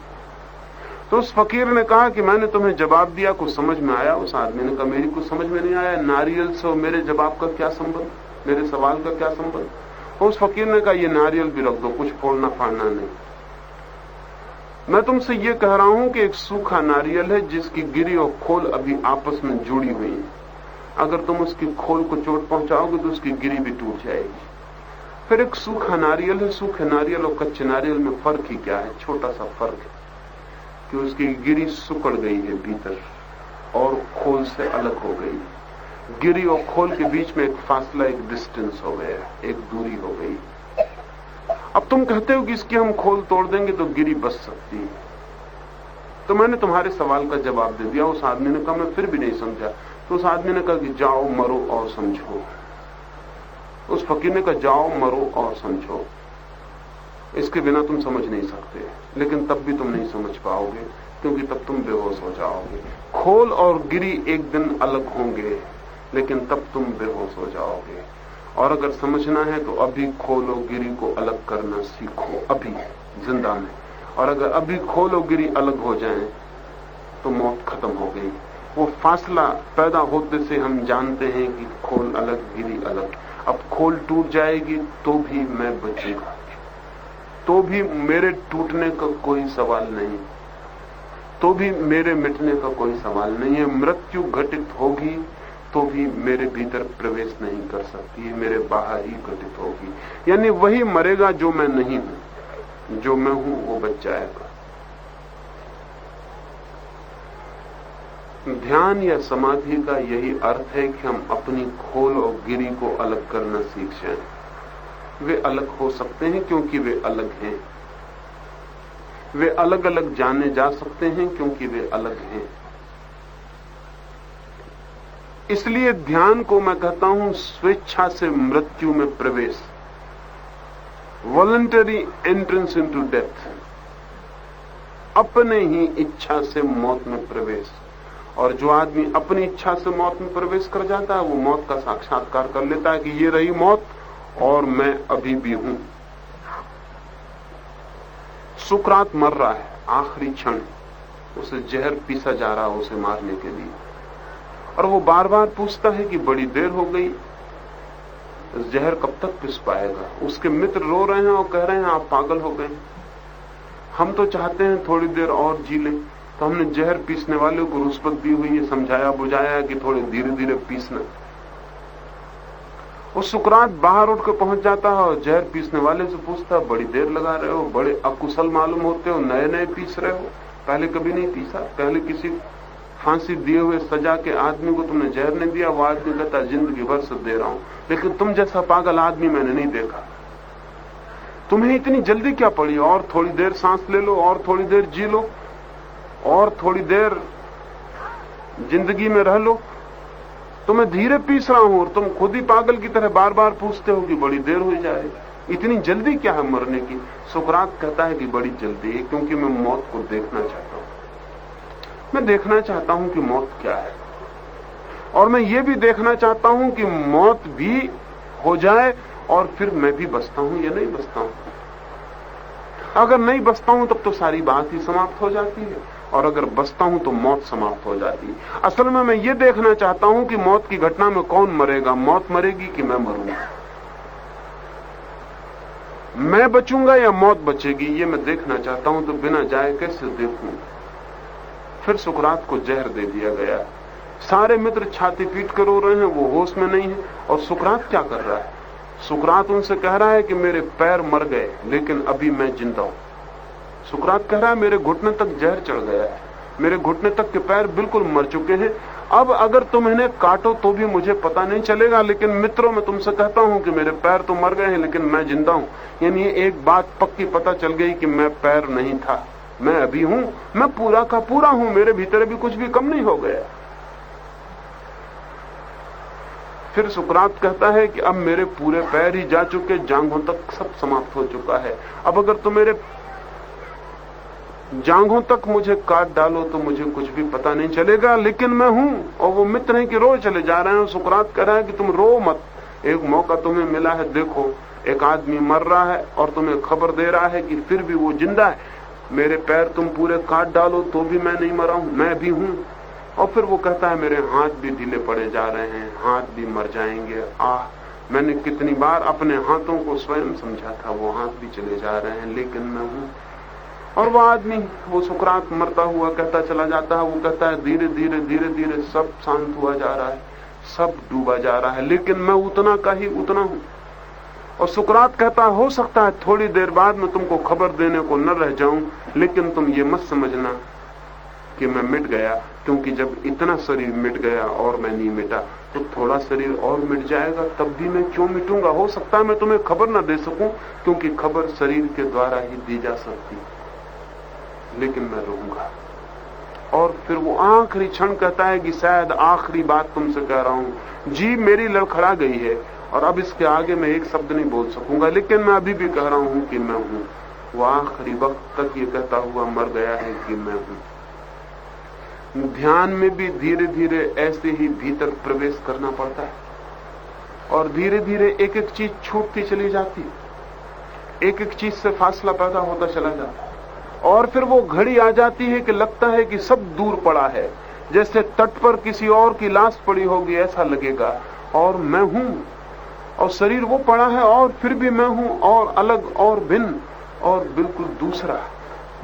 तो उस फकीर ने कहा कि मैंने तुम्हें जवाब दिया, कुछ समझ में आया? उस आदमी ने कहा, मेरी कुछ समझ में नहीं आया। नारियल से मेरे जवाब का क्या संबंध, मेरे सवाल का क्या संबंध? उस फकीर ने कहा ये नारियल भी रख दो, कुछ फोड़ना फाड़ना नहीं। मैं तुमसे ये कह रहा हूं कि एक सूखा नारियल है जिसकी गिरी और खोल अभी आपस में जुड़ी हुई है। अगर तुम उसकी खोल को चोट पहुंचाओगे तो उसकी गिरी भी टूट जाएगी। फिर एक सूखा नारियल है, सूखे नारियल और कच्चे नारियल में फर्क ही क्या है? छोटा सा फर्क है कि उसकी गिरी सुकड़ गई है भीतर और खोल से अलग हो गई। गिरी और खोल के बीच में एक फासला, एक डिस्टेंस हो गया, एक दूरी हो गई। अब तुम कहते हो कि इसकी हम खोल तोड़ देंगे तो गिरी बच सकती है। तो मैंने तुम्हारे सवाल का जवाब दे दिया। उस आदमी ने कहा मैं फिर भी नहीं समझा। तो उस आदमी ने कहा कि जाओ मरो और समझो। उस फकीर ने कहा जाओ मरो और समझो, इसके बिना तुम समझ नहीं सकते। लेकिन तब भी तुम नहीं समझ पाओगे, क्योंकि तब तुम बेहोश हो जाओगे। खोल और गिरी एक दिन अलग होंगे, लेकिन तब तुम बेहोश हो जाओगे। और अगर समझना है तो अभी खोल और गिरी को अलग करना सीखो, अभी जिंदा में। और अगर अभी खोल और गिरी अलग हो जाएं तो मौत खत्म हो गई। वो फासला पैदा होते से हम जानते हैं कि खोल अलग, गिरी अलग। अब खोल टूट जाएगी तो भी मैं बचूंगा, तो भी मेरे टूटने का कोई सवाल नहीं, तो भी मेरे मिटने का कोई सवाल नहीं है। मृत्यु घटित होगी तो भी मेरे भीतर प्रवेश नहीं कर सकती है, मेरे बाहर ही घटित होगी। यानी वही मरेगा जो मैं नहीं हूं, जो मैं हूं वो बच जाएगा। ध्यान या समाधि का यही अर्थ है कि हम अपनी खोल और गिरी को अलग करना सीख जाएं। वे अलग हो सकते हैं क्योंकि वे अलग हैं। वे अलग अलग जाने जा सकते हैं क्योंकि वे अलग हैं। इसलिए ध्यान को मैं कहता हूं स्वेच्छा से मृत्यु में प्रवेश, वॉलंटरी एंट्रेंस इनटू डेथ, अपने ही इच्छा से मौत में प्रवेश। और जो आदमी अपनी इच्छा से मौत में प्रवेश कर जाता है वो मौत का साक्षात्कार कर लेता है कि ये रही मौत और मैं अभी भी हूं। सुकरात मर रहा है, आखिरी क्षण उसे जहर पीसा जा रहा है उसे मारने के लिए, और वो बार बार पूछता है कि बड़ी देर हो गई, जहर कब तक पिस पाएगा। उसके मित्र रो रहे हैं और कह रहे हैं आप पागल हो गए, हम तो चाहते हैं थोड़ी देर और जी लें। तो हमने जहर पीसने वाले को रुष्वत दी हुई है, समझाया बुझाया कि थोड़े धीरे धीरे पीसना। वो सुकरात बाहर उठ के पहुंच जाता है और जहर पीसने वाले से पूछता है बड़ी देर लगा रहे हो, बड़े अकुशल मालूम होते हो, नए नए पीस रहे हो, पहले कभी नहीं पीसा। पहले किसी फांसी दिए हुए सजा के आदमी को तुमने जहर नहीं दिया। वो आदमी कहता जिंदगी भर से दे रहा हूं, लेकिन तुम जैसा पागल आदमी मैंने नहीं देखा। तुम्हें इतनी जल्दी क्या पड़ी? और थोड़ी देर सांस ले लो, और थोड़ी देर जी लो, और थोड़ी देर जिंदगी में रह लो। तो मैं धीरे पीस रहा हूं और तुम खुद ही पागल की तरह बार बार पूछते हो कि बड़ी देर हो जाए, इतनी जल्दी क्या है मरने की? सुकरात कहता है कि बड़ी जल्दी है, क्योंकि मैं मौत को देखना चाहता हूं। मैं देखना चाहता हूं कि मौत क्या है, और मैं ये भी देखना चाहता हूं कि मौत भी हो जाए और फिर मैं भी बचता हूं या नहीं बचता हूं। अगर नहीं बचता हूं तब तो सारी बात ही समाप्त हो जाती है, और अगर बचता हूं तो मौत समाप्त हो जाती है। असल में मैं ये देखना चाहता हूं कि मौत की घटना में कौन मरेगा, मौत मरेगी कि मैं मरूंगा, मैं बचूंगा या मौत बचेगी, ये मैं देखना चाहता हूं। तो बिना जाए कैसे देखूं? फिर सुकरात को जहर दे दिया गया। सारे मित्र छाती पीट कर रो रहे हैं, वो होश में नहीं है। और सुकरात क्या कर रहा है? सुकरात उनसे कह रहा है कि मेरे पैर मर गए लेकिन अभी मैं जिंदा हूं। सुकरात कह रहा है मेरे घुटने तक जहर चढ़ गया है, मेरे घुटने तक के पैर बिल्कुल मर चुके हैं। अब अगर तुम इन्हें काटो तो भी मुझे पता नहीं चलेगा, लेकिन मित्रों मैं तुमसे कहता हूं कि मेरे पैर तो मर गए हैं लेकिन मैं जिंदा हूं। यानी एक बात पक्की पता चल गई कि मैं पैर नहीं था, मैं अभी हूं, मैं पूरा का पूरा हूं, मेरे भीतर भी कुछ भी कम नहीं हो गया। फिर सुकरात कहता है कि अब मेरे पूरे पैर ही जा चुके, जांघों तक सब समाप्त हो चुका है। अब अगर तुम मेरे जांघों तक मुझे काट डालो तो मुझे कुछ भी पता नहीं चलेगा, लेकिन मैं हूं। और वो मित्र हैं कि रो चले जा रहे हैं। सुकरात कह रहा है कि तुम रो मत, एक मौका तुम्हें मिला है, देखो एक आदमी मर रहा है और तुम्हें खबर दे रहा है कि फिर भी वो जिंदा है। मेरे पैर तुम पूरे काट डालो तो भी मैं नहीं मरा हूं, मैं भी हूं। और फिर वो कहता है मेरे हाथ भी ढीले पड़े जा रहे हैं, हाथ भी मर जाएंगे, आह मैंने कितनी बार अपने हाथों को स्वयं समझा था, वो हाथ भी चले जा रहे हैं, लेकिन मैं हूं। और वो आदमी, वो सुकरात मरता हुआ कहता चला जाता है, वो कहता है धीरे धीरे धीरे धीरे सब शांत हुआ जा रहा है, सब डूबा जा रहा है, लेकिन मैं उतना का ही उतना हूं। और सुकरात कहता हो सकता है थोड़ी देर बाद मैं तुमको खबर देने को न रह जाऊं, लेकिन तुम ये मत समझना कि मैं मिट गया, क्योंकि जब इतना शरीर मिट गया और मैं नहीं मिटा, तो थोड़ा शरीर और मिट जाएगा, तब भी मैं क्यों मिटूंगा? हो सकता है मैं तुम्हें खबर न दे सकूं, क्योंकि खबर शरीर के द्वारा ही दी जा सकती, लेकिन मैं रहूंगा। और फिर वो आखिरी क्षण कहता है कि शायद आखिरी बात तुमसे कह रहा हूं, जीभ मेरी लड़खड़ा गई है और अब इसके आगे मैं एक शब्द नहीं बोल सकूंगा, लेकिन मैं अभी भी कह रहा हूं कि मैं हूं। वो आखिरी वक्त तक ये कहता हुआ मर गया है कि मैं हूं। ध्यान में भी धीरे धीरे ऐसे ही भीतर प्रवेश करना पड़ता है, और धीरे धीरे एक एक चीज छूटती चली जाती, एक एक चीज से फासला पैदा होता चला जाता है, और फिर वो घड़ी आ जाती है कि लगता है कि सब दूर पड़ा है, जैसे तट पर किसी और की लाश पड़ी होगी ऐसा लगेगा, और मैं हूं, और शरीर वो पड़ा है, और फिर भी मैं हूं, और अलग और भिन्न और बिल्कुल दूसरा।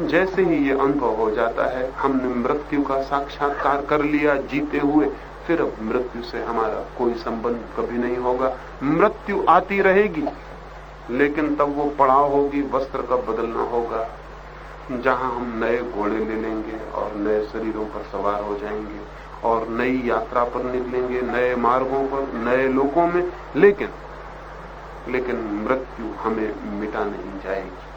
जैसे ही ये अनुभव हो जाता है, हमने मृत्यु का साक्षात्कार कर लिया जीते हुए, फिर अब मृत्यु से हमारा कोई संबंध कभी नहीं होगा। मृत्यु आती रहेगी, लेकिन तब वो पड़ाव होगी, वस्त्र का बदलना होगा, जहां हम नए घोड़े ले लेंगे और नए शरीरों पर सवार हो जाएंगे और नई यात्रा पर निकलेंगे, नए मार्गों पर, नए लोकों में, लेकिन मृत्यु हमें मिटा नहीं जाएगी।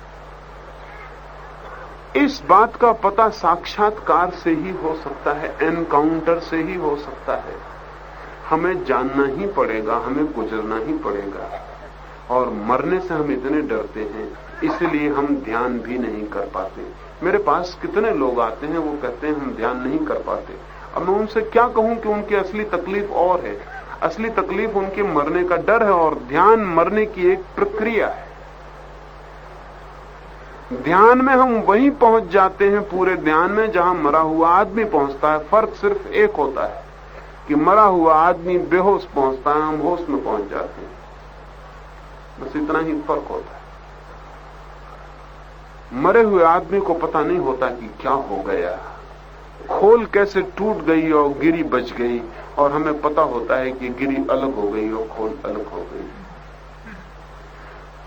इस बात का पता साक्षात्कार से ही हो सकता है, एनकाउंटर से ही हो सकता है। हमें जानना ही पड़ेगा, हमें गुजरना ही पड़ेगा, और मरने से हम इतने डरते हैं, इसलिए हम ध्यान भी नहीं कर पाते। मेरे पास कितने लोग आते हैं, वो कहते हैं हम ध्यान नहीं कर पाते। अब मैं उनसे क्या कहूं कि उनकी असली तकलीफ और है। असली तकलीफ उनके मरने का डर है, और ध्यान मरने की एक प्रक्रिया है। ध्यान में हम वहीं पहुंच जाते हैं, पूरे ध्यान में, जहां मरा हुआ आदमी पहुंचता है। फर्क सिर्फ एक होता है कि मरा हुआ आदमी बेहोश पहुंचता है, हम होश में पहुंच जाते हैं, बस इतना ही फर्क होता है। मरे हुए आदमी को पता नहीं होता कि क्या हो गया, खोल कैसे टूट गई और गिरी बच गई, और हमें पता होता है कि गिरी अलग हो गई और खोल अलग हो गई।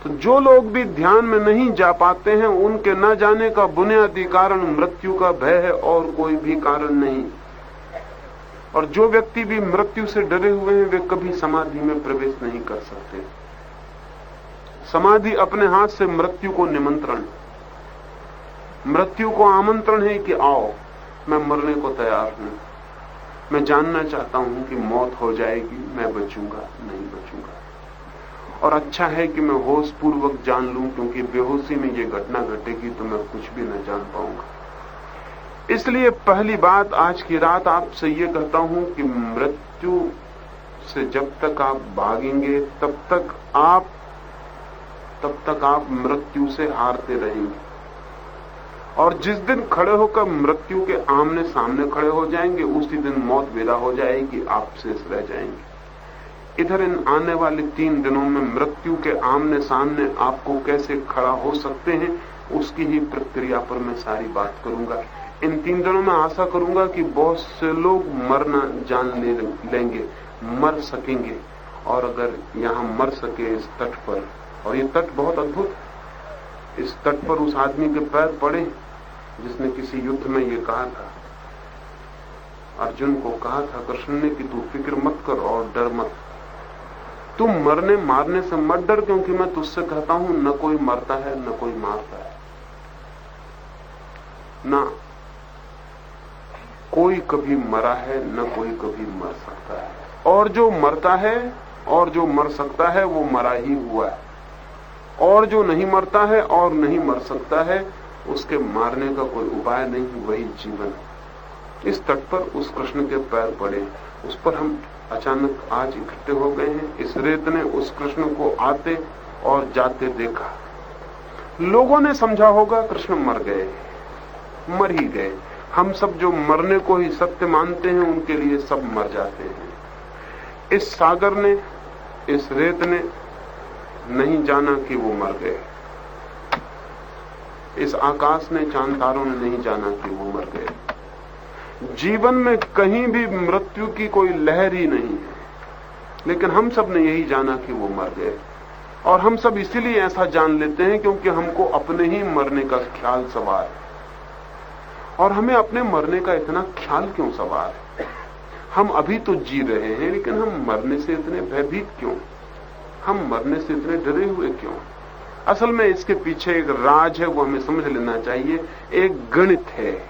तो जो लोग भी ध्यान में नहीं जा पाते हैं, उनके न जाने का बुनियादी कारण मृत्यु का भय है और कोई भी कारण नहीं। और जो व्यक्ति भी मृत्यु से डरे हुए हैं, वे कभी समाधि में प्रवेश नहीं कर सकते। समाधि अपने हाथ से मृत्यु को निमंत्रण, मृत्यु को आमंत्रण है कि आओ, मैं मरने को तैयार हूं, मैं जानना चाहता हूं कि मौत हो जाएगी, मैं बचूंगा नहीं बचूंगा, और अच्छा है कि मैं होश पूर्वक जान लूं, क्योंकि बेहोशी में ये घटना घटेगी तो मैं कुछ भी न जान पाऊंगा। इसलिए पहली बात आज की रात आपसे ये कहता हूं कि मृत्यु से जब तक आप भागेंगे, तब तक आप मृत्यु से हारते रहेंगे। और जिस दिन खड़े होकर मृत्यु के आमने सामने खड़े हो जाएंगे, उसी दिन मौत विदा हो जाएगी, आप शेष रह जाएंगे। इधर इन आने वाले 3 दिनों में मृत्यु के आमने सामने आपको कैसे खड़ा हो सकते हैं, उसकी ही प्रक्रिया पर मैं सारी बात करूंगा। इन 3 दिनों में आशा करूंगा कि बहुत से लोग मरना जान लेंगे, मर सकेंगे, और अगर यहां मर सके इस तट पर, और ये तट बहुत अद्भुत, इस तट पर उस आदमी के पैर पड़े जिसने किसी युद्ध में ये कहा था, अर्जुन को कहा था कृष्ण ने कि तू फिक्र मत कर और डर मत, तुम मरने मारने से मत डर, क्योंकि मैं तुझसे कहता हूं न कोई मरता है न कोई मारता है, ना कोई कभी मरा है न कोई कभी मर सकता है। और जो मरता है और जो मर सकता है वो मरा ही हुआ है, और जो नहीं मरता है और नहीं मर सकता है उसके मारने का कोई उपाय नहीं, वही जीवन। इस तट पर उस कृष्ण के पैर पड़े, उस पर हम अचानक आज इकट्ठे हो गए हैं। इस रेत ने उस कृष्ण को आते और जाते देखा। लोगों ने समझा होगा कृष्ण मर गए, मर ही गए। हम सब जो मरने को ही सत्य मानते हैं, उनके लिए सब मर जाते हैं। इस सागर ने इस रेत ने नहीं जाना कि वो मर गए, इस आकाश ने, चांद तारों ने नहीं जाना कि वो मर गए। जीवन में कहीं भी मृत्यु की कोई लहर ही नहीं है, लेकिन हम सब ने यही जाना कि वो मर गए। और हम सब इसीलिए ऐसा जान लेते हैं क्योंकि हमको अपने ही मरने का ख्याल सवार है। और हमें अपने मरने का इतना ख्याल क्यों सवार है? हम अभी तो जी रहे हैं, लेकिन हम मरने से इतने भयभीत क्यों? हम मरने से इतने डरे हुए क्यों? असल में इसके पीछे एक राज है, वो हमें समझ लेना चाहिए। एक गणित है,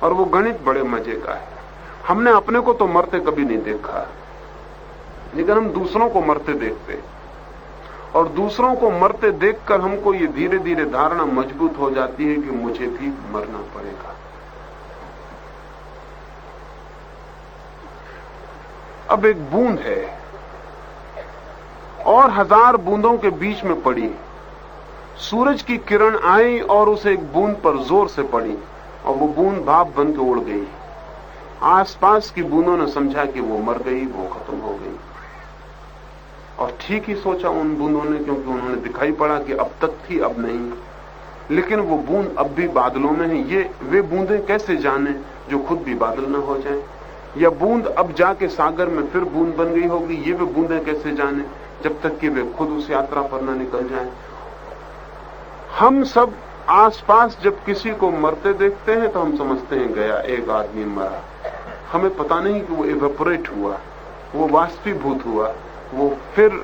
और वो गणित बड़े मजे का है। हमने अपने को तो मरते कभी नहीं देखा, लेकिन हम दूसरों को मरते देखते हैं, और दूसरों को मरते देखकर हमको ये धीरे धीरे धारणा मजबूत हो जाती है कि मुझे भी मरना पड़ेगा। अब एक बूंद है और 1000 बूंदों के बीच में पड़ी। सूरज की किरण आई और उसे एक बूंद पर जोर से पड़ी, और वो बूंद भाप बन के उड़ गई। आसपास की बूंदों ने समझा कि वो मर गई, वो खत्म हो गई। और ठीक ही सोचा उन बूंदों ने, क्योंकि उन्होंने दिखाई पड़ा कि अब तक थी, अब नहीं। लेकिन वो बूंद अब भी बादलों में है। ये वे बूंदें कैसे जाने जो खुद भी बादल न हो जाए? या बूंद अब जाके सागर में फिर बूंद बन गई होगी, ये वे बूंदें कैसे जाने जब तक कि वे खुद उस यात्रा पर न निकल जाएं? हम सब आसपास जब किसी को मरते देखते हैं तो हम समझते हैं गया, एक आदमी मरा। हमें पता नहीं कि वो इवेपोरेट हुआ, वो वाष्पीभूत हुआ, वो फिर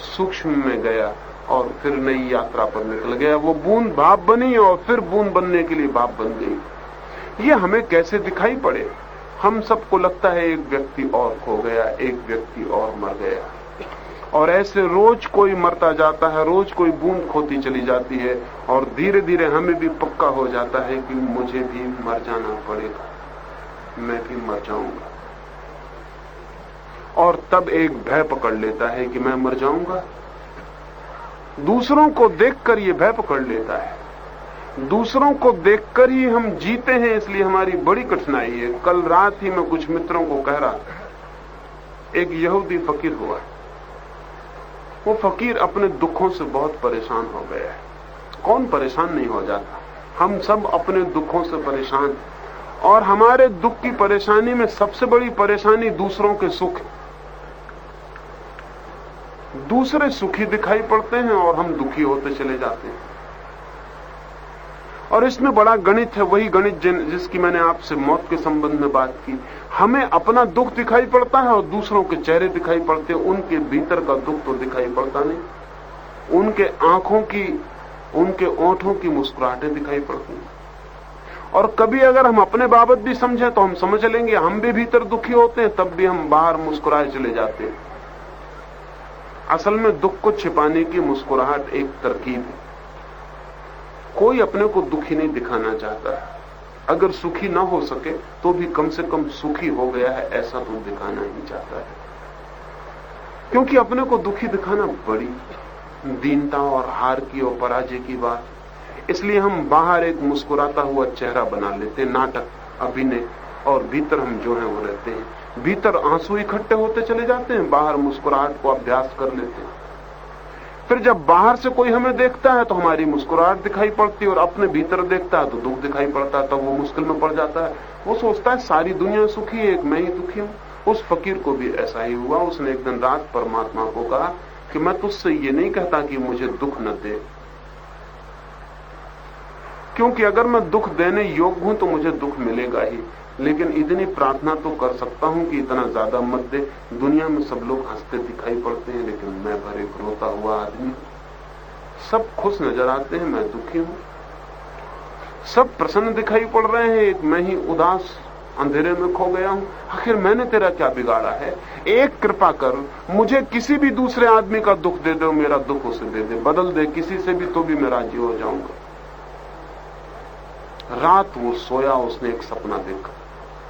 सूक्ष्म में गया और फिर नई यात्रा पर निकल गया। वो बूंद भाप बनी और फिर बूंद बनने के लिए भाप बन गई। ये हमें कैसे दिखाई पड़े? हम सबको लगता है एक व्यक्ति और खो गया, एक व्यक्ति और मर गया, और ऐसे रोज कोई मरता जाता है, रोज कोई बूंद खोती चली जाती है, और धीरे धीरे हमें भी पक्का हो जाता है कि मुझे भी मर जाना पड़ेगा, मैं भी मर जाऊंगा। और तब एक भय पकड़ लेता है कि मैं मर जाऊंगा। दूसरों को देखकर ये भय पकड़ लेता है। दूसरों को देखकर ही हम जीते हैं, इसलिए हमारी बड़ी कठिनाई है। कल रात ही मैं कुछ मित्रों को कह रहा था, एक यहूदी फकीर हुआ। वो फकीर अपने दुखों से बहुत परेशान हो गया है। कौन परेशान नहीं हो जाता? हम सब अपने दुखों से परेशान हैं, और हमारे दुख की परेशानी में सबसे बड़ी परेशानी दूसरों के सुख। दूसरे सुखी दिखाई पड़ते हैं और हम दुखी होते चले जाते हैं। और इसमें बड़ा गणित है, वही गणित जिसकी मैंने आपसे मौत के संबंध में बात की। हमें अपना दुख दिखाई पड़ता है और दूसरों के चेहरे दिखाई पड़ते हैं, उनके भीतर का दुख तो दिखाई पड़ता नहीं। उनके आंखों की, उनके ओंठों की मुस्कुराहटें दिखाई पड़ती हैं। और कभी अगर हम अपने बाबत भी समझें तो हम समझ लेंगे हम भी भीतर दुखी होते हैं, तब भी हम बाहर मुस्कुराए चले जाते हैं। असल में दुख को छिपाने की मुस्कुराहट एक तरकीब है। कोई अपने को दुखी नहीं दिखाना चाहता। अगर सुखी ना हो सके तो भी कम से कम सुखी हो गया है ऐसा तो दिखाना ही चाहता है, क्योंकि अपने को दुखी दिखाना बड़ी दीनता और हार की और पराजय की बात। इसलिए हम बाहर एक मुस्कुराता हुआ चेहरा बना लेते हैं, नाटक, अभिनय, और भीतर हम जो हैं वो रहते हैं। भीतर आंसू इकट्ठे होते चले जाते हैं, बाहर मुस्कुराहट को अभ्यास कर लेते हैं। फिर जब बाहर से कोई हमें देखता है तो हमारी मुस्कुराहट दिखाई पड़ती है, और अपने भीतर देखता है तो दुख दिखाई पड़ता है, तब वो मुश्किल में पड़ जाता है। वो सोचता है सारी दुनिया सुखी है, एक मैं ही दुखी हूं। उस फकीर को भी ऐसा ही हुआ। उसने एक दिन रात परमात्मा को कहा कि मैं तुझसे ये नहीं कहता कि मुझे दुख न दे, क्योंकि अगर मैं दुख देने योग्य हूं तो मुझे दुख मिलेगा ही, लेकिन इतनी प्रार्थना तो कर सकता हूं कि इतना ज्यादा मत दे। दुनिया में सब लोग हंसते दिखाई पड़ते हैं, लेकिन मैं भरे रोता हुआ आदमी। सब खुश नजर आते हैं, मैं दुखी हूं। सब प्रसन्न दिखाई पड़ रहे हैं, एक मैं ही उदास अंधेरे में खो गया हूं। आखिर मैंने तेरा क्या बिगाड़ा है? एक कृपा कर, मुझे किसी भी दूसरे आदमी का दुख दे दो, मेरा दुख उसे दे दे, बदल दे किसी से भी, तो भी मैं राजी हो जाऊंगा। रात वो सोया, उसने एक सपना देखा।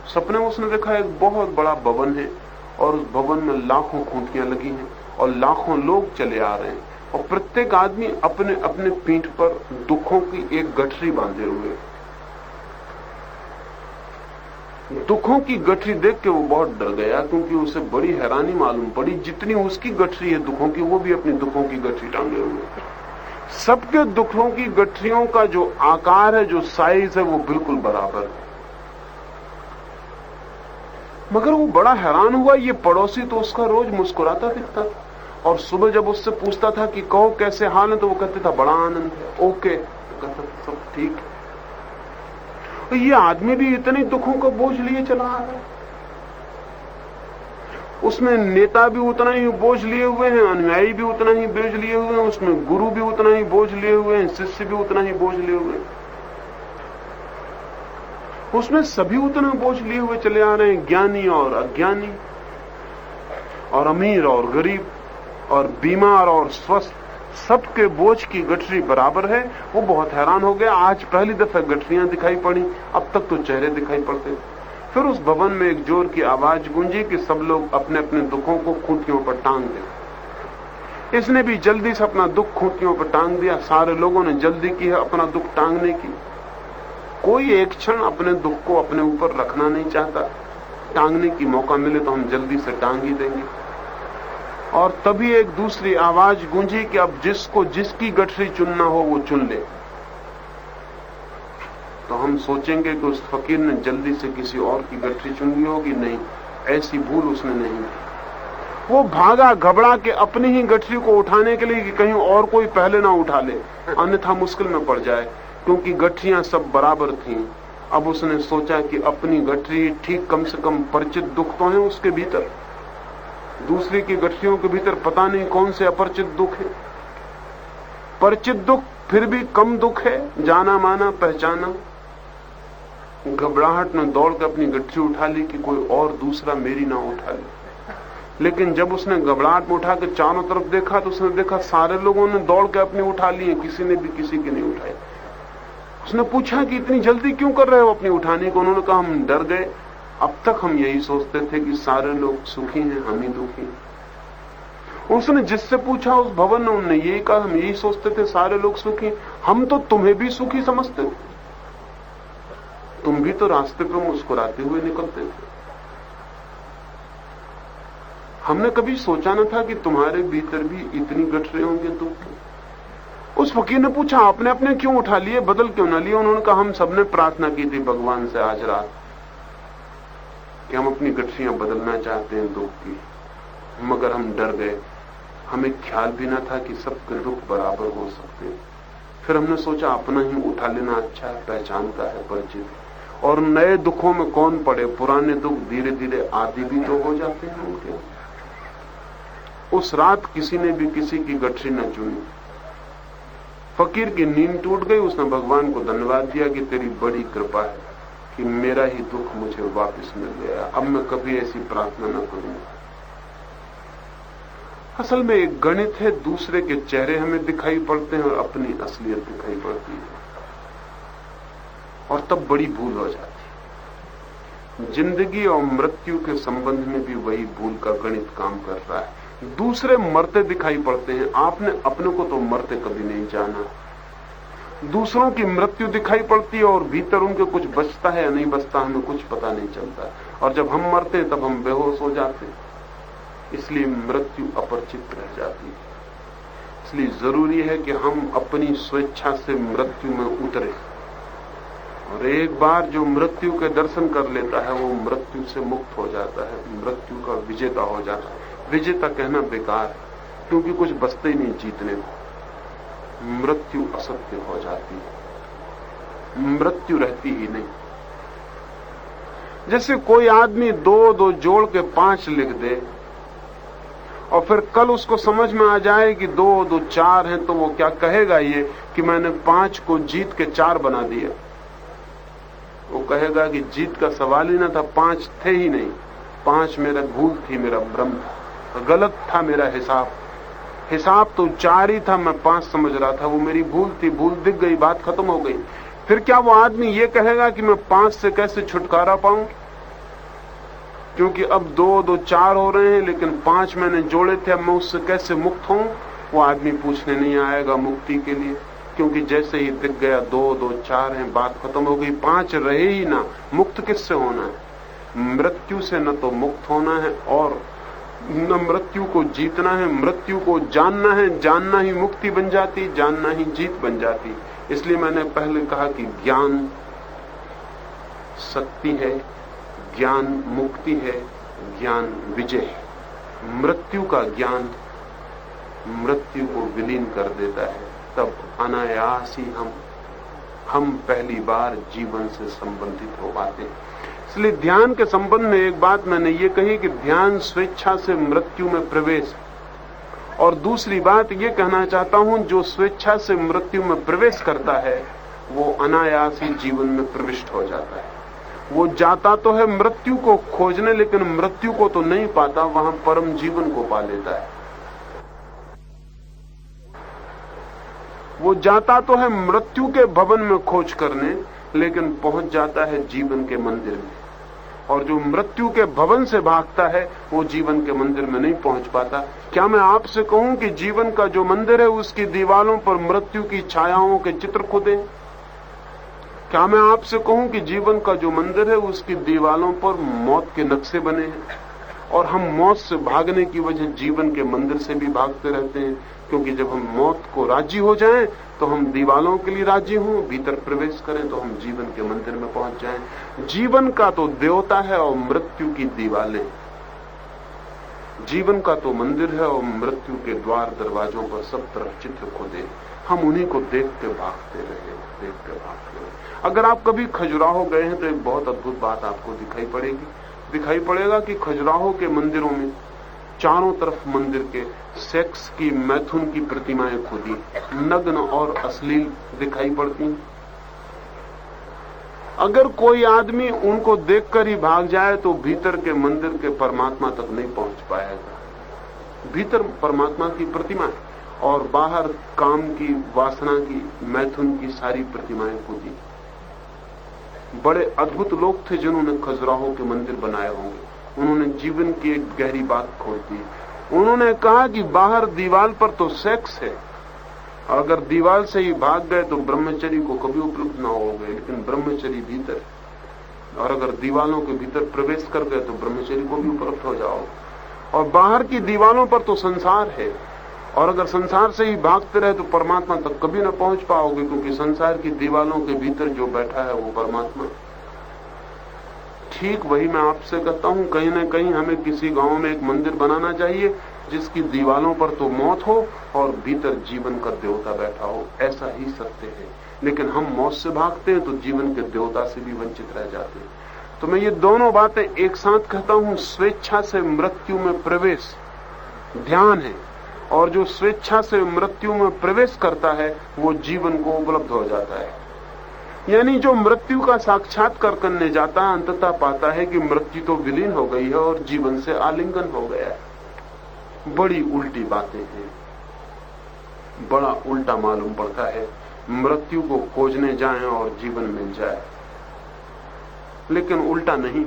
सपने में उसने देखा एक बहुत बड़ा भवन है, और उस भवन में लाखों खूंटियां लगी हैं, और लाखों लोग चले आ रहे हैं, और प्रत्येक आदमी अपने अपने पीठ पर दुखों की एक गठरी बांधे हुए। दुखों की गठरी देख के वो बहुत डर गया, क्योंकि उसे बड़ी हैरानी मालूम पड़ी, जितनी उसकी गठरी है दुखों की, वो भी अपनी दुखों की गठरी टांगे हुए। सबके दुखों की गठरियों का जो आकार है, जो साइज है, वो बिल्कुल बराबर है। मगर वो बड़ा हैरान हुआ, ये पड़ोसी तो उसका रोज मुस्कुराता दिखता था, और सुबह जब उससे पूछता था कि कहो कैसे हाल है, तो वो कहते था बड़ा आनंद है, ओके, कहता सब ठीक है। तो ये आदमी भी इतने दुखों का बोझ लिए चला आ रहा है। उसमें नेता भी उतना ही बोझ लिए हुए हैं, अनुयायी भी उतना ही बोझ लिए हुए हैं, उसमें गुरु भी उतना ही बोझ लिए हुए हैं, शिष्य भी उतना ही बोझ लिए हुए हैं, उसमें सभी उतना बोझ लिए हुए चले आ रहे हैं, ज्ञानी और अज्ञानी, और अमीर और गरीब, और बीमार और स्वस्थ, सबके बोझ की गठरी बराबर है। वो बहुत हैरान हो गया, आज पहली दफा गठरियां दिखाई पड़ी, अब तक तो चेहरे दिखाई पड़ते। फिर उस भवन में एक जोर की आवाज गूंजी कि सब लोग अपने अपने दुखों को खूंटियों पर टांग दें। इसने भी जल्दी से अपना दुख खूंटियों पर टांग दिया। सारे लोगों ने जल्दी की है अपना दुख टांगने की। कोई एक क्षण अपने दुख को अपने ऊपर रखना नहीं चाहता। टांगने की मौका मिले तो हम जल्दी से टांग ही देंगे। और तभी एक दूसरी आवाज गूंजी कि अब जिसको जिसकी गठरी चुनना हो वो चुन ले। तो हम सोचेंगे कि उस फकीर ने जल्दी से किसी और की गठरी चुन ली होगी। नहीं, ऐसी भूल उसने नहीं की। वो भागा घबरा के अपनी ही गठरी को उठाने के लिए कि कहीं और कोई पहले ना उठा ले, अन्यथा मुश्किल में पड़ जाए, क्योंकि गठरियां सब बराबर थीं। अब उसने सोचा कि अपनी गठरी ठीक, कम से कम परिचित दुख तो है उसके भीतर, दूसरी की गठरियों के भीतर पता नहीं कौन से अपरिचित दुख है। परिचित दुख फिर भी कम दुख है, जाना माना पहचाना। घबराहट में दौड़ कर अपनी गठरी उठा ली कि कोई और दूसरा मेरी ना उठा ले। लेकिन जब उसने घबराहट में उठा के चारों तरफ देखा तो उसने देखा सारे लोगों ने दौड़ के अपनी उठा ली है, किसी ने भी किसी की नहीं उठाई। उसने पूछा कि इतनी जल्दी क्यों कर रहे हो अपनी उठाने को? उन्होंने कहा हम डर गए, अब तक हम यही सोचते थे कि सारे लोग सुखी हैं, हम ही दुखी। उसने जिससे पूछा उस भवन में, उन्होंने यही कहा हम यही सोचते थे सारे लोग सुखी, हम तो तुम्हें भी सुखी समझते थे, तुम भी तो रास्ते पर मुस्कुराते हुए निकलते थे। हमने कभी सोचा न था कि तुम्हारे भीतर भी इतनी गठरे होंगे दुख। उस फकीर ने पूछा आपने अपने क्यों उठा लिए, बदल क्यों ना लिए? उन्होंने कहा हम सबने प्रार्थना की थी भगवान से आज रात कि हम अपनी गठरियां बदलना चाहते हैं दुख की, मगर हम डर गए। हमें ख्याल भी ना था कि सबके दुख बराबर हो सकते हैं। फिर हमने सोचा अपना ही उठा लेना अच्छा है, पहचानता है, परिचित। और नए दुखों में कौन पड़े, पुराने दुख धीरे धीरे आदि भी तो हो जाते हैं उनके। उस रात किसी ने भी किसी की गठरी न चुनी। फकीर की नींद टूट गई। उसने भगवान को धन्यवाद दिया कि तेरी बड़ी कृपा है कि मेरा ही दुख मुझे वापस मिल गया, अब मैं कभी ऐसी प्रार्थना न करूंगा। असल में एक गणित है, दूसरे के चेहरे हमें दिखाई पड़ते हैं और अपनी असलियत दिखाई पड़ती है, और तब बड़ी भूल हो जाती है। जिंदगी और मृत्यु के संबंध में भी वही भूल का गणित काम कर रहा है। दूसरे मरते दिखाई पड़ते हैं, आपने अपने को तो मरते कभी नहीं जाना। दूसरों की मृत्यु दिखाई पड़ती है और भीतर उनके कुछ बचता है या नहीं बचता हमें कुछ पता नहीं चलता। और जब हम मरते हैं तब हम बेहोश हो जाते हैं, इसलिए मृत्यु अपरिचित रह जाती है। इसलिए जरूरी है कि हम अपनी स्वेच्छा से मृत्यु में उतरे, और एक बार जो मृत्यु के दर्शन कर लेता है वो मृत्यु से मुक्त हो जाता है, मृत्यु का विजेता हो जाता है। विजेता कहना बेकार है, क्योंकि कुछ बचते ही नहीं जीतने को। मृत्यु असत्य हो जाती है, मृत्यु रहती ही नहीं। जैसे कोई आदमी 2-2 जोड़ के 5 लिख दे और फिर कल उसको समझ में आ जाए कि 2-2 4 हैं, तो वो क्या कहेगा ये कि मैंने 5 को जीत के 4 बना दिया। वो कहेगा कि जीत का सवाल ही ना था, 5 थे ही नहीं, 5 मेरा भूल थी, मेरा भ्रम था, गलत था मेरा हिसाब। हिसाब तो 4 ही था, मैं 5 समझ रहा था, वो मेरी भूल थी, भूल दिख गई, बात खत्म हो गई। फिर क्या वो आदमी ये कहेगा कि मैं 5 से कैसे छुटकारा पाऊं, क्योंकि अब 2-2 4 हो रहे हैं, लेकिन 5 मैंने जोड़े थे, अब मैं उससे कैसे मुक्त हूं? वो आदमी पूछने नहीं आएगा मुक्ति के लिए, क्योंकि जैसे ही दिख गया 2-2 4 हैं, बात खत्म हो गई, 5 रहे ही ना, मुक्त किससे होना है? मृत्यु से न तो मुक्त होना है और न मृत्यु को जीतना है। मृत्यु को जानना है, जानना ही मुक्ति बन जाती, जानना ही जीत बन जाती। इसलिए मैंने पहले कहा कि ज्ञान शक्ति है, ज्ञान मुक्ति है, ज्ञान विजय है। मृत्यु का ज्ञान मृत्यु को विलीन कर देता है, तब अनायास ही हम पहली बार जीवन से संबंधित हो पाते हैं। इसलिए ध्यान के संबंध में एक बात मैंने ये कही कि ध्यान स्वेच्छा से मृत्यु में प्रवेश, और दूसरी बात ये कहना चाहता हूं, जो स्वेच्छा से मृत्यु में प्रवेश करता है वो अनायास ही जीवन में प्रविष्ट हो जाता है। वो जाता तो है मृत्यु को खोजने, लेकिन मृत्यु को तो नहीं पाता, वहां परम जीवन को पा लेता है। वो जाता तो है मृत्यु के भवन में खोज करने, लेकिन पहुंच जाता है जीवन के मंदिर में। और जो मृत्यु के भवन से भागता है वो जीवन के मंदिर में नहीं पहुंच पाता। क्या मैं आपसे कहूं कि जीवन का जो मंदिर है उसकी दीवालों पर मृत्यु की छायाओं के चित्र खुदे? क्या मैं आपसे कहूं कि जीवन का जो मंदिर है उसकी दीवालों पर मौत के नक्शे बने हैं? और हम मौत से भागने की वजह जीवन के मंदिर से भी भागते रहते हैं, क्योंकि जब हम मौत को राजी हो जाएं तो हम दीवालों के लिए राजी हों, भीतर प्रवेश करें तो हम जीवन के मंदिर में पहुंच जाएं। जीवन का तो देवता है और मृत्यु की दीवालें। जीवन का तो मंदिर है और मृत्यु के द्वार दरवाजों पर सब तरफ चित्र खुदे। हम उन्हीं को देखते भागते रहे, देखते भागते रहे। अगर आप कभी खजुराहो गए हैं तो एक बहुत अद्भुत बात आपको दिखाई पड़ेगा कि खजुराहो के मंदिरों में चारों तरफ मंदिर के सेक्स की, मैथुन की प्रतिमाएं खुदी, नग्न और अश्लील दिखाई पड़ती हैं। अगर कोई आदमी उनको देखकर ही भाग जाए तो भीतर के मंदिर के परमात्मा तक नहीं पहुंच पाएगा। भीतर परमात्मा की प्रतिमा और बाहर काम की, वासना की, मैथुन की सारी प्रतिमाएं खुदी। बड़े अद्भुत लोग थे जिन्होंने खजुराहो के मंदिर बनाए होंगे। उन्होंने जीवन की एक गहरी बात खोल दी। उन्होंने कहा कि बाहर दीवार पर तो सेक्स है, अगर दीवार से ही भाग गए तो ब्रह्मचर्य को कभी उपलब्ध ना हो गए, लेकिन ब्रह्मचर्य भीतर है। और अगर दीवालों के भीतर प्रवेश कर गए तो ब्रह्मचर्य को भी उपलब्ध हो जाओ। और बाहर की दीवालों पर तो संसार है, और अगर संसार से ही भागते रहे तो परमात्मा तक कभी ना पहुंच पाओगे, क्योंकि संसार की दीवालों के भीतर जो बैठा है वो परमात्मा। ठीक वही मैं आपसे कहता हूं, कहीं ना कहीं हमें किसी गांव में एक मंदिर बनाना चाहिए जिसकी दीवालों पर तो मौत हो और भीतर जीवन का देवता बैठा हो। ऐसा ही सत्य है। लेकिन हम मौत से भागते हैं तो जीवन के देवता से भी वंचित रह जाते हैं। तो मैं ये दोनों बातें एक साथ कहता हूं। स्वेच्छा से मृत्यु में प्रवेश ध्यान है, और जो स्वेच्छा से मृत्यु में प्रवेश करता है वो जीवन को उपलब्ध हो जाता है। यानी जो मृत्यु का साक्षात्कार करने जाता है अंततः पाता है कि मृत्यु तो विलीन हो गई है और जीवन से आलिंगन हो गया है। बड़ी उल्टी बातें हैं, बड़ा उल्टा मालूम पड़ता है। मृत्यु को खोजने जाएं और जीवन मिल जाए, लेकिन उल्टा नहीं।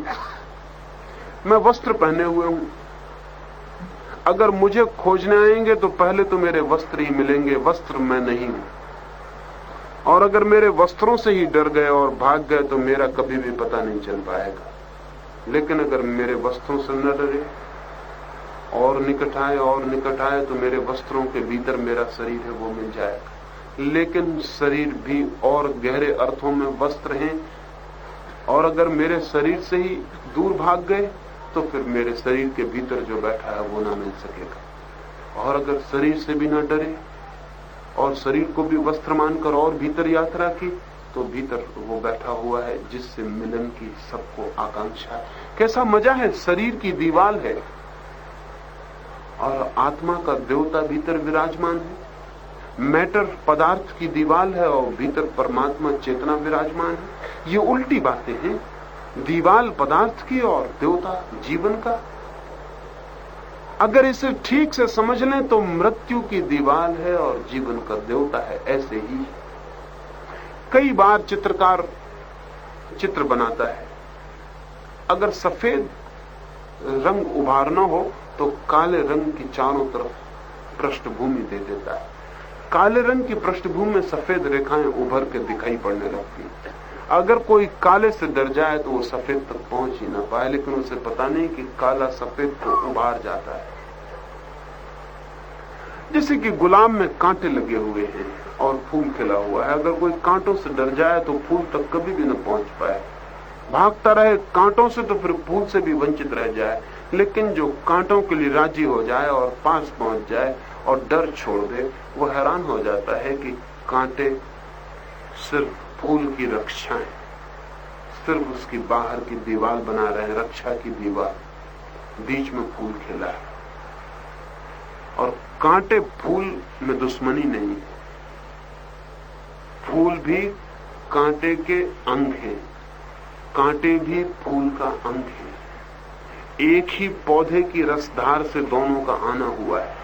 मैं वस्त्र पहने हुए हूं, अगर मुझे खोजने आएंगे तो पहले तो मेरे वस्त्र ही मिलेंगे, वस्त्र मैं नहीं हूं। और अगर मेरे वस्त्रों से ही डर गए और भाग गए तो मेरा कभी भी पता नहीं चल पाएगा। लेकिन अगर मेरे वस्त्रों से न डरे और निकट आए तो मेरे वस्त्रों के भीतर मेरा शरीर है वो मिल जाएगा। लेकिन शरीर भी और गहरे अर्थों में वस्त्र हैं, और अगर मेरे शरीर से ही दूर भाग गए तो फिर मेरे शरीर के भीतर जो बैठा है वो ना मिल सकेगा। और अगर शरीर से भी न डरे और शरीर को भी वस्त्र मानकर और भीतर यात्रा की तो भीतर वो बैठा हुआ है जिससे मिलन की सबको आकांक्षा है। कैसा मजा है, शरीर की दीवार है और आत्मा का देवता भीतर विराजमान है। मैटर पदार्थ की दीवार है और भीतर परमात्मा चेतना विराजमान है। ये उल्टी बातें हैं, दीवार पदार्थ की और देवता जीवन का। अगर इसे ठीक से समझ लें तो मृत्यु की दीवार है और जीवन का देवता है। ऐसे ही कई बार चित्रकार चित्र बनाता है, अगर सफेद रंग उभारना हो तो काले रंग की चारों तरफ पृष्ठभूमि दे देता है। काले रंग की पृष्ठभूमि में सफेद रेखाएं उभर के दिखाई पड़ने लगती हैं। अगर कोई काले से डर जाए तो वो सफेद तक पहुंच ही ना पाए, लेकिन उसे पता नहीं कि काला सफेद को उबार जाता है। जैसे कि गुलाब में कांटे लगे हुए हैं और फूल खिला हुआ है, अगर कोई कांटों से डर जाए तो फूल तक कभी भी न पहुंच पाए। भागता रहे कांटों से तो फिर फूल से भी वंचित रह जाए। लेकिन जो कांटों के लिए राजी हो जाए और पास पहुंच जाए और डर छोड़ दे, वो हैरान हो जाता है कि कांटे सिर्फ फूल की रक्षा है, सिर्फ उसकी बाहर की दीवार बना रहे हैं, रक्षा की दीवार, बीच में फूल खिला है। और कांटे फूल में दुश्मनी नहीं, फूल भी कांटे के अंग हैं, कांटे भी फूल का अंग है। एक ही पौधे की रसधार से दोनों का आना हुआ है।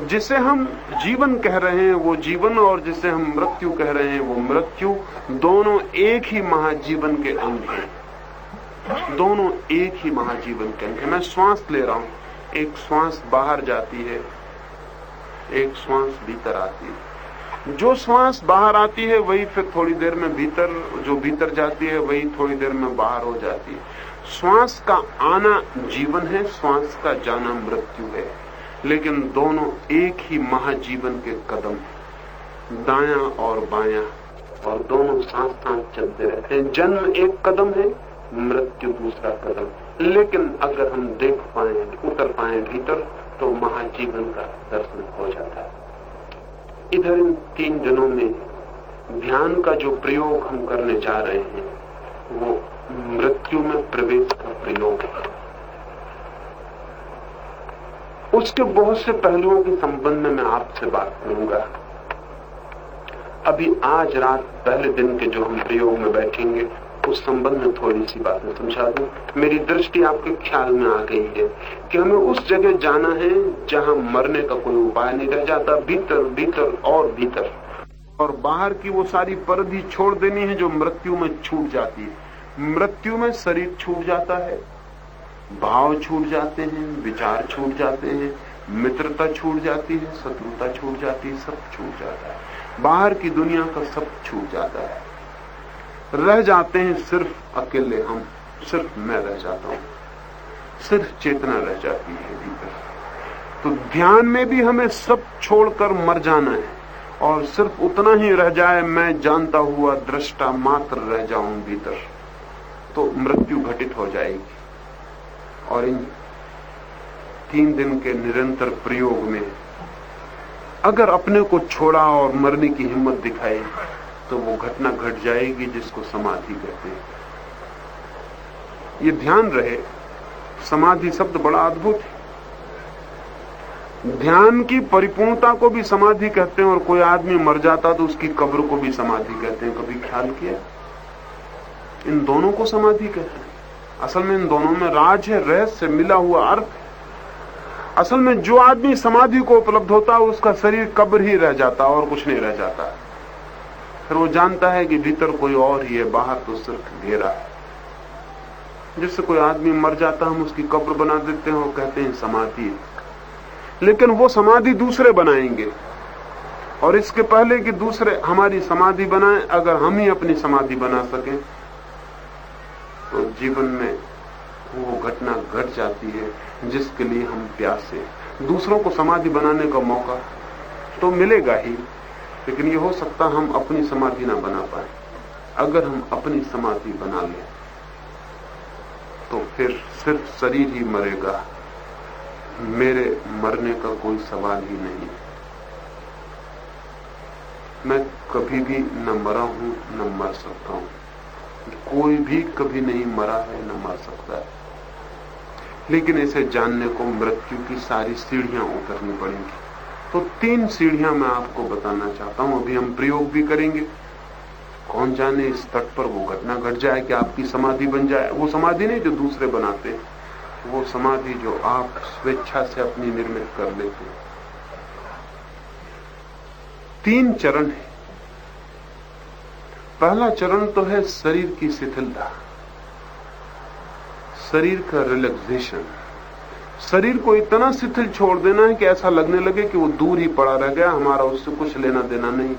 जिसे हम जीवन कह रहे हैं वो जीवन, और जिसे हम मृत्यु कह रहे हैं वो मृत्यु, दोनों एक ही महाजीवन के अंग हैं। दोनों एक ही महाजीवन के अंग हैं। मैं श्वास ले रहा हूं, एक श्वास बाहर जाती है, एक श्वास भीतर आती है। जो श्वास बाहर आती है वही फिर थोड़ी देर में भीतर, जो भीतर जाती है वही थोड़ी देर में बाहर हो जाती है। श्वास का आना जीवन है, श्वास का जाना मृत्यु है, लेकिन दोनों एक ही महाजीवन के कदम, दायां और बायां, और दोनों साथ साथ चलते रहते हैं। जन्म एक कदम है, मृत्यु दूसरा कदम। लेकिन अगर हम देख पाए, उतर पाए भीतर, तो महाजीवन का दर्शन हो जाता है। इधर इन 3 दिनों में ध्यान का जो प्रयोग हम करने जा रहे हैं वो मृत्यु में प्रवेश का प्रयोग है। उसके बहुत से पहलुओं के संबंध में मैं आपसे बात करूंगा। अभी आज रात पहले दिन के जो हम प्रयोग में बैठेंगे उस संबंध में थोड़ी सी बातें समझा दूं। मेरी दृष्टि आपके ख्याल में आ गई है कि हमें उस जगह जाना है जहां मरने का कोई उपाय नहीं रह जाता, भीतर भीतर और भीतर, और बाहर की वो सारी परदी छोड़ देनी है जो मृत्यु में छूट जाती है। मृत्यु में शरीर छूट जाता है, भाव छूट जाते हैं, विचार छूट जाते हैं, मित्रता छूट जाती है, शत्रुता छूट जाती है, सब छूट जाता है। बाहर की दुनिया का सब छूट जाता है। रह जाते हैं सिर्फ अकेले हम, सिर्फ मैं रह जाता हूं, सिर्फ चेतना रह जाती है भीतर। तो ध्यान में भी हमें सब छोड़कर मर जाना है और सिर्फ उतना ही रह जाए, मैं जानता हुआ दृष्टा मात्र रह जाऊं भीतर, तो मृत्यु घटित हो जाएगी। और इन 3 दिन के निरंतर प्रयोग में अगर अपने को छोड़ा और मरने की हिम्मत दिखाई तो वो घटना घट जाएगी जिसको समाधि कहते हैं। ये ध्यान रहे, समाधि शब्द बड़ा अद्भुत है। ध्यान की परिपूर्णता को भी समाधि कहते हैं, और कोई आदमी मर जाता तो उसकी कब्र को भी समाधि कहते हैं। कभी ख्याल किया? इन दोनों को समाधि कहते हैं। असल में इन दोनों में राज है, रहस्य, मिला हुआ अर्थ। असल में जो आदमी समाधि को उपलब्ध होता है उसका शरीर कब्र ही रह जाता और कुछ नहीं रह जाता। फिर वो जानता है कि भीतर कोई और ही है, बाहर तो सिर्फ घेरा है। जिससे कोई आदमी मर जाता हम उसकी कब्र बना देते हैं और कहते हैं समाधि है। लेकिन वो समाधि दूसरे बनाएंगे, और इसके पहले कि दूसरे हमारी समाधि बनाएं, अगर हम ही अपनी समाधि बना सकें तो जीवन में वो घटना घट जाती है जिसके लिए हम प्यासे। दूसरों को समाधि बनाने का मौका तो मिलेगा ही, लेकिन ये हो सकता हम अपनी समाधि ना बना पाए। अगर हम अपनी समाधि बना लें तो फिर सिर्फ शरीर ही मरेगा, मेरे मरने का कोई सवाल ही नहीं। मैं कभी भी न मरा हूं न मर सकता हूं। कोई भी कभी नहीं मरा है न मर सकता है। लेकिन इसे जानने को मृत्यु की सारी सीढ़ियां उतरनी पड़ेंगी। तो 3 सीढ़ियां मैं आपको बताना चाहता हूं। अभी हम प्रयोग भी करेंगे। कौन जाने इस तट पर वो घटना घट जाए कि आपकी समाधि बन जाए। वो समाधि नहीं जो दूसरे बनाते हैं, वो समाधि जो आप स्वेच्छा से अपनी निर्मित कर लेते हैं। 3 चरण है। पहला चरण तो है शरीर की शिथिलता, शरीर का रिलैक्सेशन। शरीर को इतना शिथिल छोड़ देना है कि ऐसा लगने लगे कि वो दूर ही पड़ा रह गया, हमारा उससे कुछ लेना देना नहीं।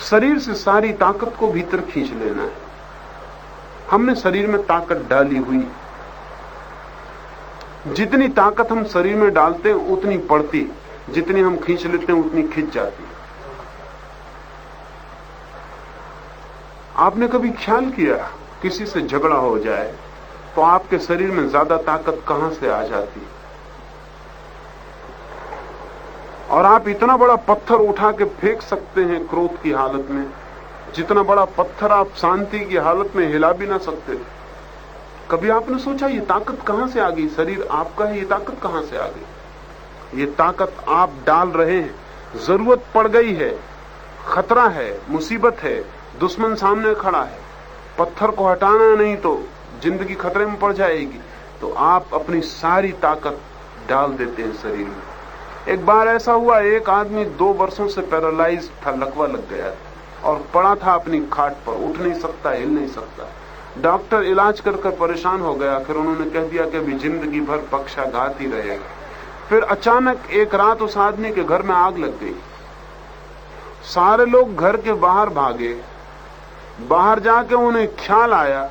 शरीर से सारी ताकत को भीतर खींच लेना है। हमने शरीर में ताकत डाली हुई, जितनी ताकत हम शरीर में डालते हैं उतनी पड़ती, जितनी हम खींच लेते हैं उतनी खिंच जाती। आपने कभी ख्याल किया किसी से झगड़ा हो जाए तो आपके शरीर में ज्यादा ताकत कहां से आ जाती, और आप इतना बड़ा पत्थर उठा के फेंक सकते हैं क्रोध की हालत में, जितना बड़ा पत्थर आप शांति की हालत में हिला भी ना सकते। कभी आपने सोचा ये ताकत कहां से आ गई? शरीर आपका है, ये ताकत कहां से आ गई? ये ताकत आप डाल रहे हैं, जरूरत पड़ गई है, खतरा है, मुसीबत है, दुश्मन सामने खड़ा है, पत्थर को हटाना नहीं तो जिंदगी खतरे में पड़ जाएगी, तो आप अपनी सारी ताकत डाल देते हैं शरीर में। एक बार ऐसा हुआ, एक आदमी 2 वर्षों से पैरालाइज था, लकवा लग गया था और पड़ा था अपनी खाट पर, उठ नहीं सकता, हिल नहीं सकता। डॉक्टर इलाज कर कर परेशान हो गया, फिर उन्होंने कह दिया कि अभी जिंदगी भर पक्षाघात ही रहेगा। फिर अचानक एक रात उस आदमी के घर में आग लग गई। सारे लोग घर के बाहर भागे। बाहर जाके उन्हें ख्याल आया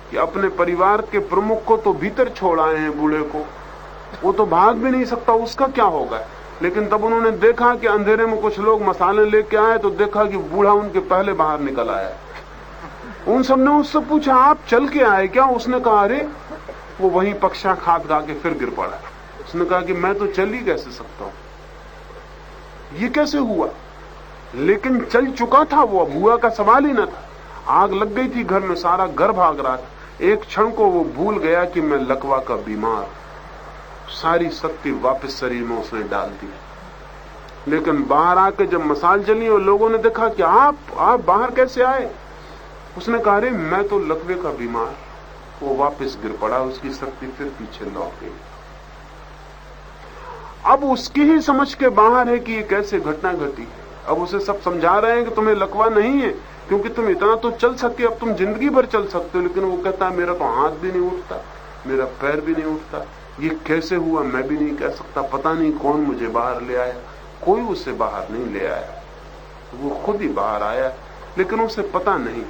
कि अपने परिवार के प्रमुख को तो भीतर छोड़ आए हैं, बूढ़े को, वो तो भाग भी नहीं सकता, उसका क्या होगा। लेकिन तब उन्होंने देखा कि अंधेरे में कुछ लोग मसाले लेके आए, तो देखा कि बूढ़ा उनके पहले बाहर निकल आया। उन सबने उससे पूछा, आप चल के आए क्या? उसने कहा, अरे वो वहीं पक्षाघात गा के फिर गिर पड़ा। उसने कहा कि मैं तो चल ही कैसे सकता हूं, ये कैसे हुआ? लेकिन चल चुका था वो, अब हुआ का सवाल ही न था। आग लग गई थी घर में, सारा घर भाग रहा था। एक क्षण को वो भूल गया कि मैं लकवा का बीमार। सारी शक्ति वापस शरीर में उसने डाल दी। लेकिन बाहर आके जब मसाल जली और लोगों ने देखा कि आप बाहर कैसे आए, उसने कहा, अरे मैं तो लकवे का बीमार। वो वापस गिर पड़ा, उसकी शक्ति फिर पीछे लौट गई। अब उसकी ही समझ के बाहर है कि ये कैसे घटना घटी। अब उसे सब समझा रहे हैं कि तुम्हें लकवा नहीं है, क्योंकि तुम इतना तो चल सकते, अब तुम जिंदगी भर चल सकते हो। लेकिन वो कहता है, मेरा तो हाथ भी नहीं उठता, मेरा पैर भी नहीं उठता, ये कैसे हुआ मैं भी नहीं कह सकता। पता नहीं कौन मुझे बाहर ले आया। कोई उसे बाहर नहीं ले आया, वो खुद ही बाहर आया। लेकिन उसे पता नहीं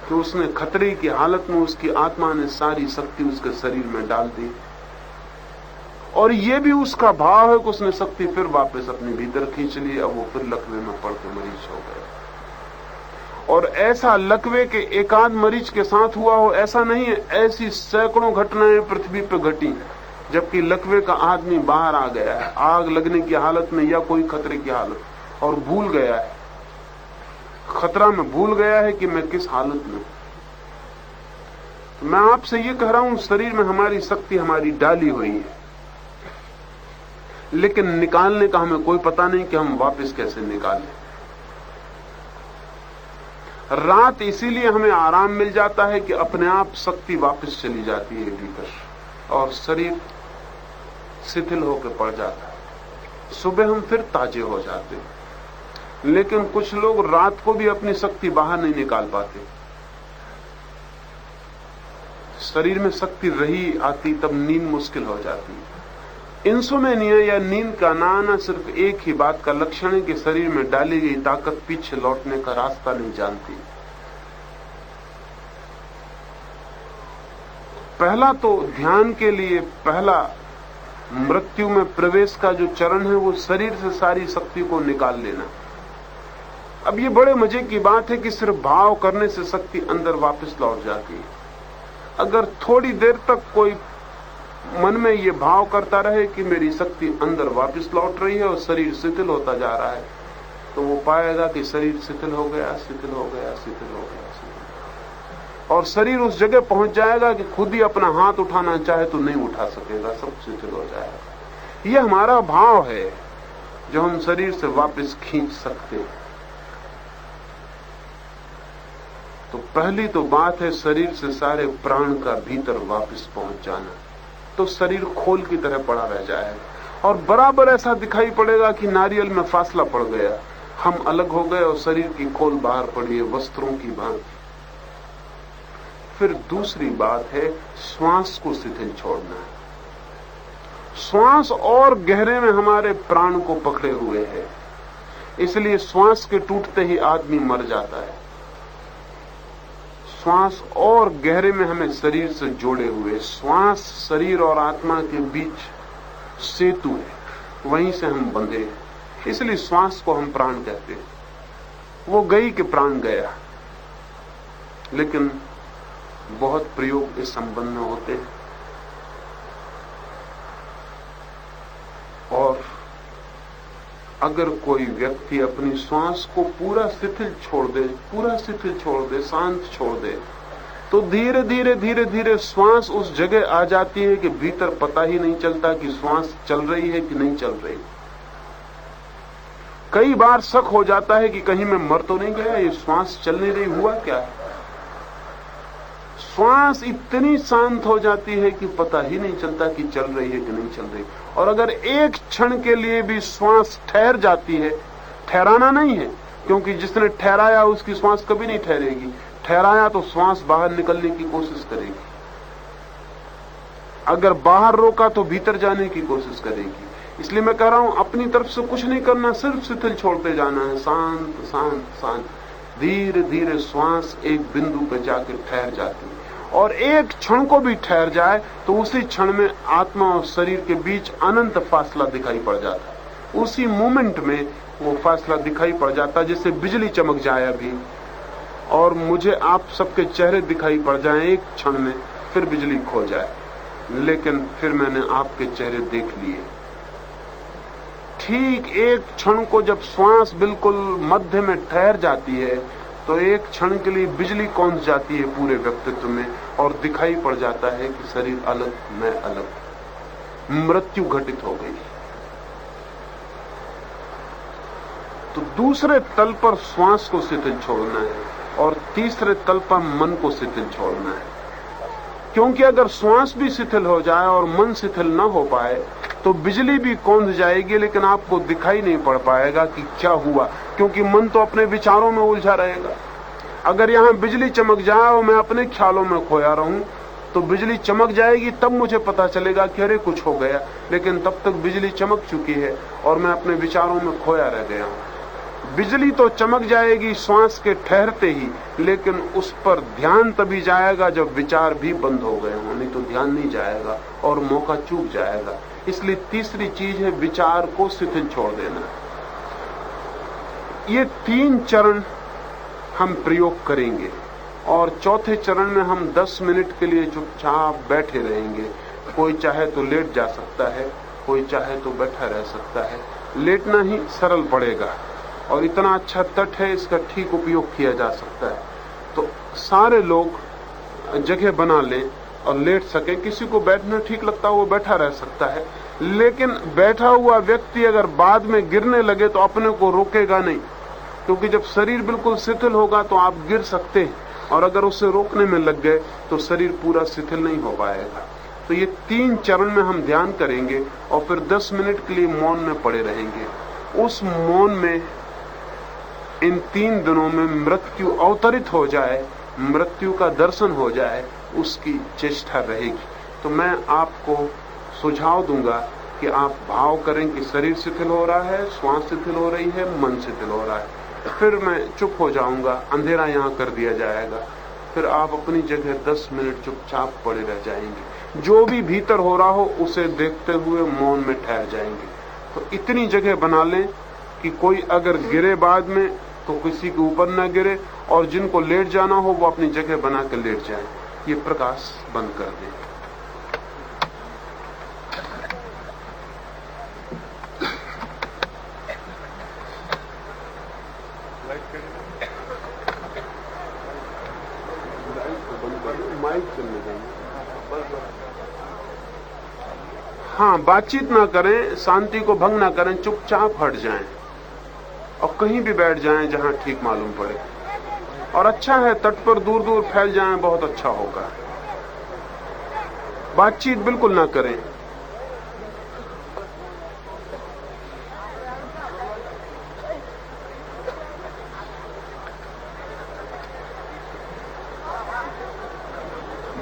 कि उसने खतरे की हालत में उसकी आत्मा ने सारी शक्ति उसके शरीर में डाल दी, और ये भी उसका भाव है कि उसने शक्ति फिर वापस अपने भीतर खींच ली। अब वो फिर लकवे में पड़ के मरीज हो गया। और ऐसा लकवे के एकाध मरीज के साथ हुआ हो ऐसा नहीं है, ऐसी सैकड़ों घटनाएं पृथ्वी पर घटी जबकि लकवे का आदमी बाहर आ गया है, आग लगने की हालत में या कोई खतरे की हालत, और भूल गया है, खतरा में भूल गया है कि मैं किस हालत में। तो मैं आपसे ये कह रहा हूं, शरीर में हमारी शक्ति हमारी डाली हुई है, लेकिन निकालने का हमें कोई पता नहीं कि हम वापस कैसे निकालें। रात इसीलिए हमें आराम मिल जाता है कि अपने आप शक्ति वापस चली जाती है भीतर, और शरीर शिथिल होकर पड़ जाता है। सुबह हम फिर ताजे हो जाते हैं। लेकिन कुछ लोग रात को भी अपनी शक्ति बाहर नहीं निकाल पाते। शरीर में शक्ति रही आती तब नींद मुश्किल हो जाती है। इंसोमेनिया या नींद का ना आना सिर्फ एक ही बात का लक्षण है कि शरीर में डाली गई ताकत पीछे लौटने का रास्ता नहीं जानती। पहला तो ध्यान के लिए पहला मृत्यु में प्रवेश का जो चरण है वो शरीर से सारी शक्ति को निकाल लेना। अब ये बड़े मजे की बात है कि सिर्फ भाव करने से शक्ति अंदर वापस लौट जाती है। अगर थोड़ी देर तक कोई मन में ये भाव करता रहे कि मेरी शक्ति अंदर वापस लौट रही है और शरीर शिथिल होता जा रहा है, तो वो पाएगा कि शरीर शिथिल हो गया, शिथिल हो गया, शिथिल हो गया, और शरीर उस जगह पहुंच जाएगा कि खुद ही अपना हाथ उठाना चाहे तो नहीं उठा सकेगा, सब शिथिल हो जाएगा। ये हमारा भाव है जो हम शरीर से वापस खींच सकते हैं। तो पहली तो बात है शरीर से सारे प्राण का भीतर वापस पहुंच जाना। तो शरीर खोल की तरह पड़ा रह जाएगा और बराबर ऐसा दिखाई पड़ेगा कि नारियल में फासला पड़ गया, हम अलग हो गए और शरीर की खोल बाहर पड़ी है वस्त्रों की भांति। फिर दूसरी बात है श्वास को शिथिल छोड़ना। श्वास और गहरे में हमारे प्राण को पकड़े हुए है। इसलिए श्वास के टूटते ही आदमी मर जाता है। श्वास और गहरे में हमें शरीर से जोड़े हुए, श्वास शरीर और आत्मा के बीच सेतु है, वहीं से हम बंधे हैं। इसलिए श्वास को हम प्राण कहते हैं। वो गई कि प्राण गया, लेकिन बहुत प्रयोग इस संबंध में होते हैं। और अगर कोई व्यक्ति अपनी श्वास को पूरा शिथिल छोड़ दे, शांत छोड़ दे, तो धीरे धीरे श्वास उस जगह आ जाती है कि भीतर पता ही नहीं चलता कि श्वास चल रही है कि नहीं चल रही। कई बार शक हो जाता है कि कहीं मैं मर तो नहीं गया, ये श्वास चल नहीं रही, हुआ क्या है। श्वास इतनी शांत हो जाती है कि पता ही नहीं चलता कि चल रही है कि नहीं चल रही। और अगर एक क्षण के लिए भी श्वास ठहर जाती है, ठहराना नहीं है, क्योंकि जिसने ठहराया उसकी श्वास कभी नहीं ठहरेगी। ठहराया तो श्वास बाहर निकलने की कोशिश करेगी, अगर बाहर रोका तो भीतर जाने की कोशिश करेगी। इसलिए मैं कह रहा हूं, अपनी तरफ से कुछ नहीं करना, सिर्फ शिथिल छोड़ते जाना है, शांत शांत शांत। धीरे धीरे श्वास एक बिंदु पर जाकर ठहर जाती है, और एक क्षण को भी ठहर जाए तो उसी क्षण में आत्मा और शरीर के बीच अनंत फासला दिखाई पड़ जाता है। उसी मोमेंट में वो फासला दिखाई पड़ जाता है, जैसे बिजली चमक जाए अभी और मुझे आप सबके चेहरे दिखाई पड़ जाए एक क्षण में, फिर बिजली खो जाए, लेकिन फिर मैंने आपके चेहरे देख लिए। ठीक एक क्षण को जब श्वास बिल्कुल मध्य में ठहर जाती है तो एक क्षण के लिए बिजली कौंध जाती है पूरे व्यक्तित्व में, और दिखाई पड़ जाता है कि शरीर अलग, मैं अलग, मृत्यु घटित हो गई। तो दूसरे तल पर श्वास को शिथिल छोड़ना है और तीसरे तल पर मन को शिथिल छोड़ना है। क्योंकि अगर श्वास भी शिथिल हो जाए और मन शिथिल न हो पाए तो बिजली भी कौंध जाएगी, लेकिन आपको दिखाई नहीं पड़ पाएगा कि क्या हुआ, क्योंकि मन तो अपने विचारों में उलझा रहेगा। अगर यहां बिजली चमक जाए और मैं अपने ख्यालों में खोया रहूं तो बिजली चमक जाएगी, तब मुझे पता चलेगा कि अरे कुछ हो गया, लेकिन तब तक बिजली चमक चुकी है और मैं अपने विचारों में खोया रह गया हूं। बिजली तो चमक जाएगी श्वास के ठहरते ही, लेकिन उस पर ध्यान तभी जाएगा जब विचार भी बंद हो गए हों, नहीं तो ध्यान नहीं जाएगा और मौका चूक जाएगा। इसलिए तीसरी चीज है विचार को शिथिल छोड़ देना। ये 3 चरण हम प्रयोग करेंगे और चौथे चरण में हम 10 मिनट के लिए चुपचाप बैठे रहेंगे। कोई चाहे तो लेट जा सकता है, कोई चाहे तो बैठा रह सकता है। लेटना ही सरल पड़ेगा और इतना अच्छा तट है, इसका ठीक उपयोग किया जा सकता है। तो सारे लोग जगह बना लें और लेट सके। किसी को बैठना ठीक लगता है वो बैठा रह सकता है, लेकिन बैठा हुआ व्यक्ति अगर बाद में गिरने लगे तो अपने को रोकेगा नहीं, क्योंकि जब शरीर बिल्कुल शिथिल होगा तो आप गिर सकते हैं, और अगर उसे रोकने में लग गए तो शरीर पूरा शिथिल नहीं हो पाएगा। तो ये 3 चरण में हम ध्यान करेंगे और फिर 10 मिनट के लिए मौन में पड़े रहेंगे। उस मौन में इन 3 दिनों में मृत्यु अवतरित हो जाए, मृत्यु का दर्शन हो जाए, उसकी चेष्टा रहेगी। तो मैं आपको सुझाव दूंगा कि आप भाव करें कि शरीर शिथिल हो रहा है, श्वास शिथिल हो रही है, मन शिथिल हो रहा है। फिर मैं चुप हो जाऊंगा, अंधेरा यहां कर दिया जाएगा, फिर आप अपनी जगह 10 मिनट चुपचाप पड़े रह जाएंगे। जो भी भीतर हो रहा हो उसे देखते हुए मौन में ठहर जाएंगे। तो इतनी जगह बना लें कि कोई अगर गिरे बाद में तो किसी के ऊपर न गिरे, और जिनको लेट जाना हो वो अपनी जगह बना कर लेट जाए। ये प्रकाश बंद कर दें। हाँ, बातचीत ना करें, शांति को भंग ना करें, चुपचाप हट जाएं और कहीं भी बैठ जाएं जहां ठीक मालूम पड़े। और अच्छा है तट पर दूर दूर फैल जाएं, बहुत अच्छा होगा। बातचीत बिल्कुल ना करें।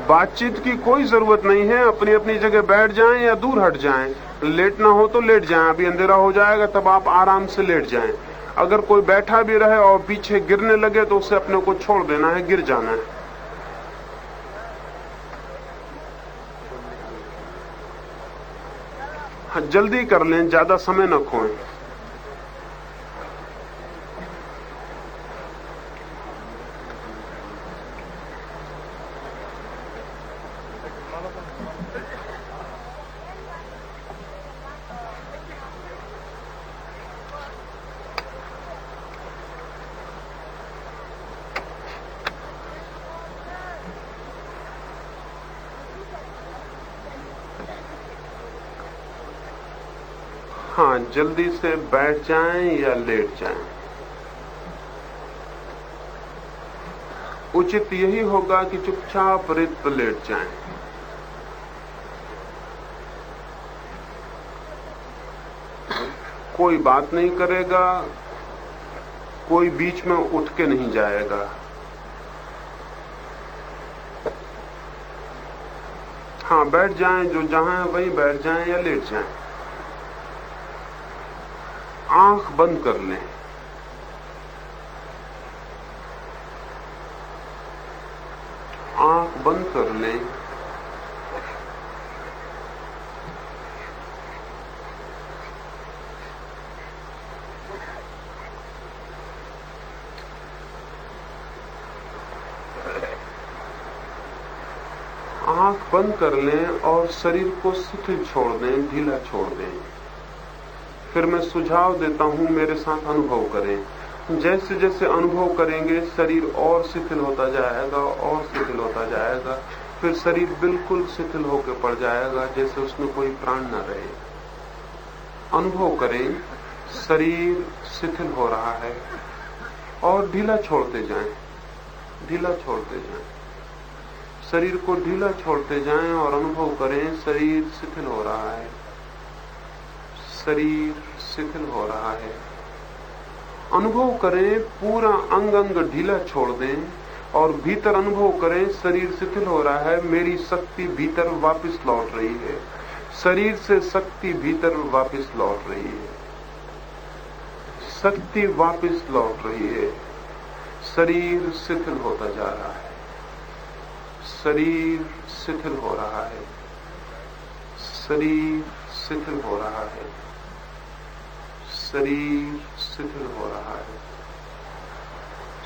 बातचीत की कोई जरूरत नहीं है, अपनी अपनी जगह बैठ जाएं या दूर हट जाएं। लेटना हो तो लेट जाएं, अभी अंधेरा हो जाएगा तब आप आराम से लेट जाएं। अगर कोई बैठा भी रहे और पीछे गिरने लगे तो उसे अपने को छोड़ देना है, गिर जाना है। हाँ, जल्दी कर लें, ज्यादा समय न खोएं। हाँ, जल्दी से बैठ जाएं या लेट जाएं। उचित यही होगा कि चुपचाप रेत पर लेट जाएं। कोई बात नहीं करेगा, कोई बीच में उठ के नहीं जाएगा। हाँ, बैठ जाएं, जो जहां है वहीं बैठ जाएं या लेट जाएं। आंख बंद कर लें। आंख बंद कर लें। आंख बंद कर लें और शरीर को शिथिल छोड़ दें, ढीला छोड़ दें। फिर मैं सुझाव देता हूं, मेरे साथ अनुभव करें। जैसे जैसे अनुभव करेंगे शरीर और शिथिल होता जाएगा और शिथिल होता जाएगा। फिर शरीर बिल्कुल शिथिल होकर पड़ जाएगा, जैसे उसमें कोई प्राण न रहे। अनुभव करें, शरीर शिथिल हो रहा है और ढीला छोड़ते जाएं, ढीला छोड़ते जाएं। शरीर को ढीला छोड़ते जाएं और अनुभव करें शरीर शिथिल हो रहा है, शरीर शिथिल हो रहा है। अनुभव करें पूरा अंग अंग ढीला छोड़ दें और भीतर अनुभव करें शरीर शिथिल हो रहा है, मेरी शक्ति भीतर वापस लौट रही है, शरीर से शक्ति भीतर वापस लौट रही है, शक्ति वापस लौट रही है। शरीर शिथिल होता जा रहा है, शरीर शिथिल हो रहा है, शरीर शिथिल हो रहा है, शरीर शिथिल हो रहा है,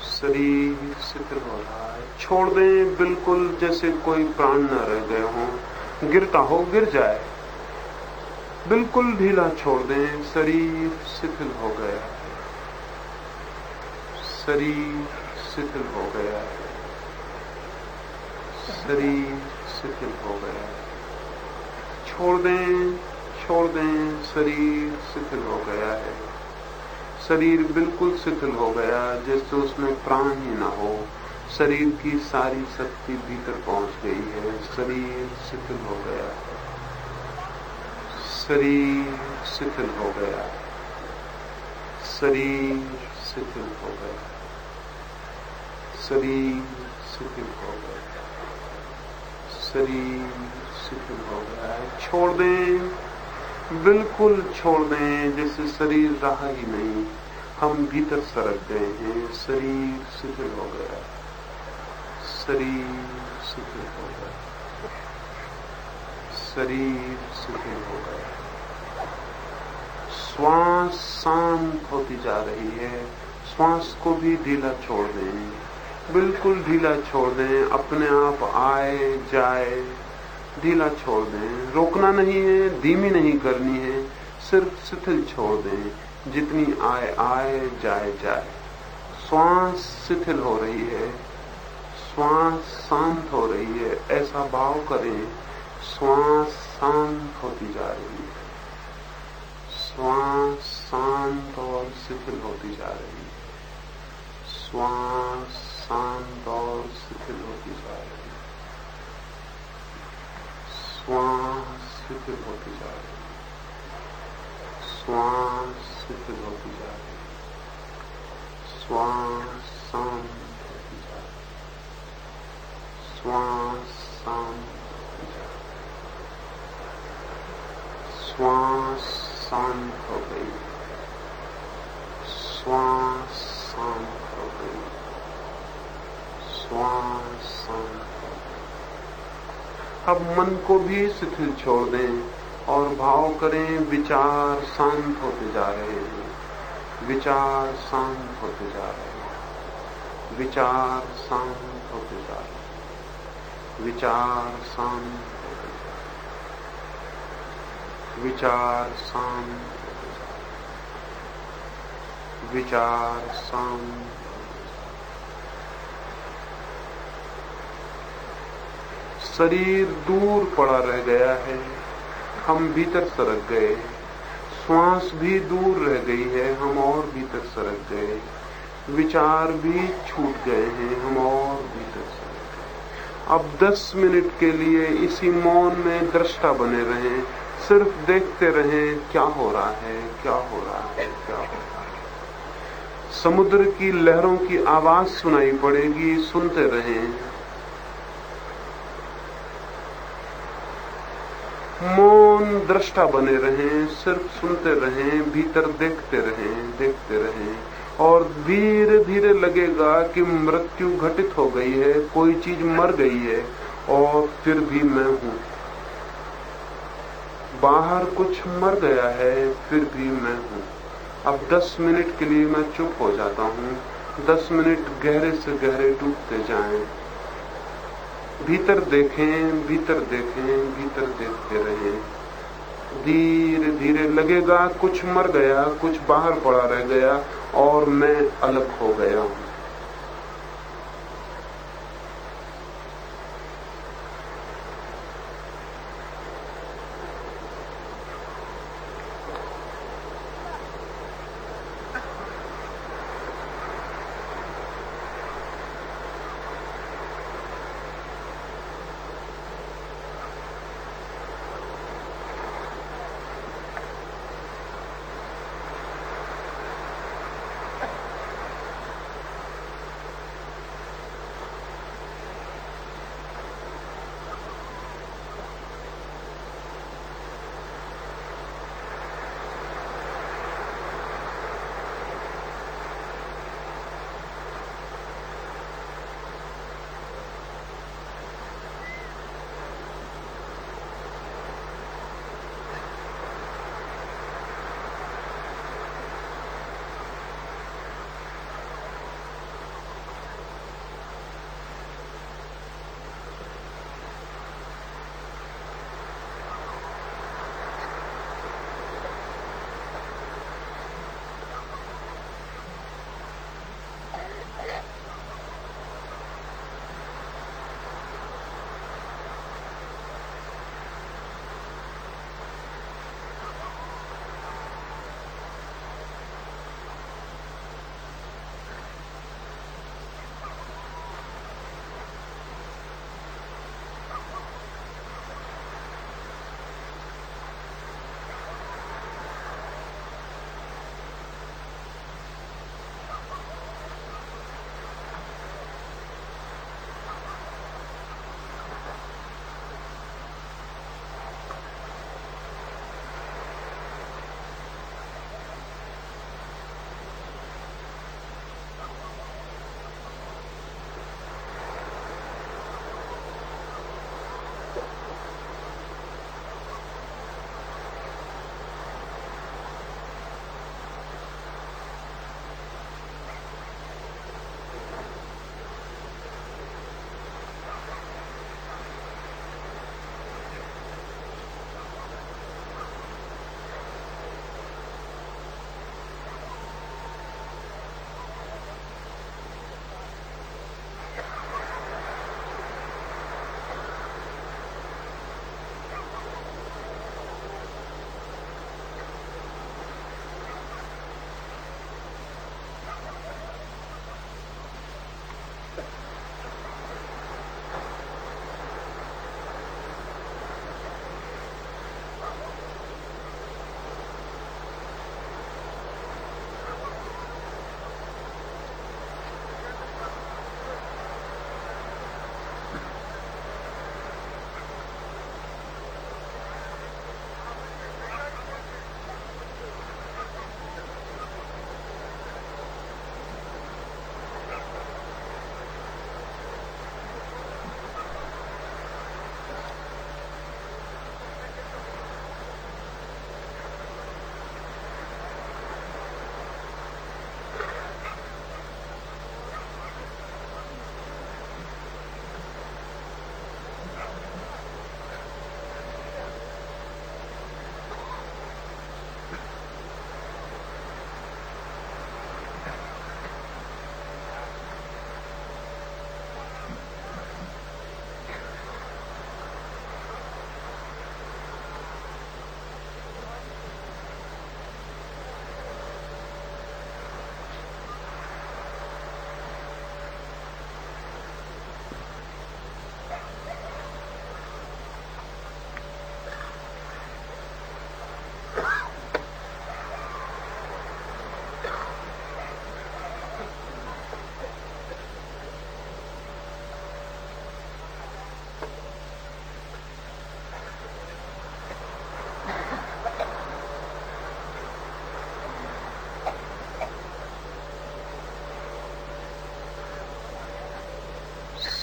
शरीर शिथिल हो रहा है। छोड़ दें, बिल्कुल जैसे कोई प्राण न रह गए हों। गिरता हो गिर जाए, बिल्कुल ढीला छोड़ दें। शरीर शिथिल हो गया है, शरीर शिथिल हो गया है, शरीर शिथिल हो गया है। छोड़ दें, छोड़ दें, शरीर शिथिल हो गया है। शरीर बिल्कुल शिथिल हो गया, जैसे उसमें प्राण ही ना हो। शरीर की सारी शक्ति भीतर पहुंच गई है, शरीर शिथिल हो गया, शरीर शिथिल हो गया, शरीर शिथिल हो गया, शरीर शिथिल हो गया, शरीर शिथिल हो गया है। छोड़ दें, बिल्कुल छोड़ दें, जैसे शरीर रहा ही नहीं, हम भीतर सरक गए हैं। शरीर शिथिल हो गया, शरीर शिथिल हो गया, शरीर शिथिल हो गया। श्वास शांत होती जा रही है, श्वास को भी ढीला छोड़ दें, बिल्कुल ढीला छोड़ दें। अपने आप आए जाए, ढीला छोड़ दें। रोकना नहीं है, धीमी नहीं करनी है, सिर्फ शिथिल छोड़ दें। जितनी आए आए, जाए जाए। श्वास शिथिल हो रही है, श्वास शांत हो रही है, ऐसा भाव करें। श्वास शांत होती जा रही है, श्वास शांत और शिथिल होती जा रही है, श्वास शांत और शिथिल होती जा रही है, श्वास शिथिल होती जा रही है, श्वास शिथिल होती जा रही है, श्वास शांत होती जा रही है, श्वास शांत होती जा रही है, श्वास शांत हो गई, श्वास शांत हो गई, श्वास शांत हो गई। अब मन को भी शिथिल छोड़ दें और भाव करें विचार शांत होते जा रहे हैं, विचार शांत होते जा रहे हैं, विचार शांत होते जा रहे हैं, विचार शांत होते जा रहे हैं, विचार शांत होते जा रहे हैं, विचार शांत। शरीर दूर पड़ा रह गया है, हम भीतर सरक गए। श्वास भी दूर रह गई है, हम और भीतर सरक गए। विचार भी छूट गए हैं, हम और भीतर सरक गए। अब 10 मिनट के लिए इसी मौन में दृष्टा बने रहें, सिर्फ देखते रहें क्या हो रहा है, क्या हो रहा है, क्या हो रहा है। समुद्र की लहरों की आवाज सुनाई पड़ेगी, सुनते रहें। मौन दृष्टा बने रहें, सिर्फ सुनते रहें, भीतर देखते रहें, देखते रहें। और धीरे धीरे लगेगा कि मृत्यु घटित हो गई है, कोई चीज मर गई है, और फिर भी मैं हूं। बाहर कुछ मर गया है, फिर भी मैं हूं। अब 10 मिनट के लिए मैं चुप हो जाता हूं। 10 मिनट गहरे से गहरे डूबते जाएं। भीतर देखें, भीतर देखें, भीतर देखते रहें। धीरे धीरे लगेगा कुछ मर गया, कुछ बाहर पड़ा रह गया और मैं अलग हो गया हूं।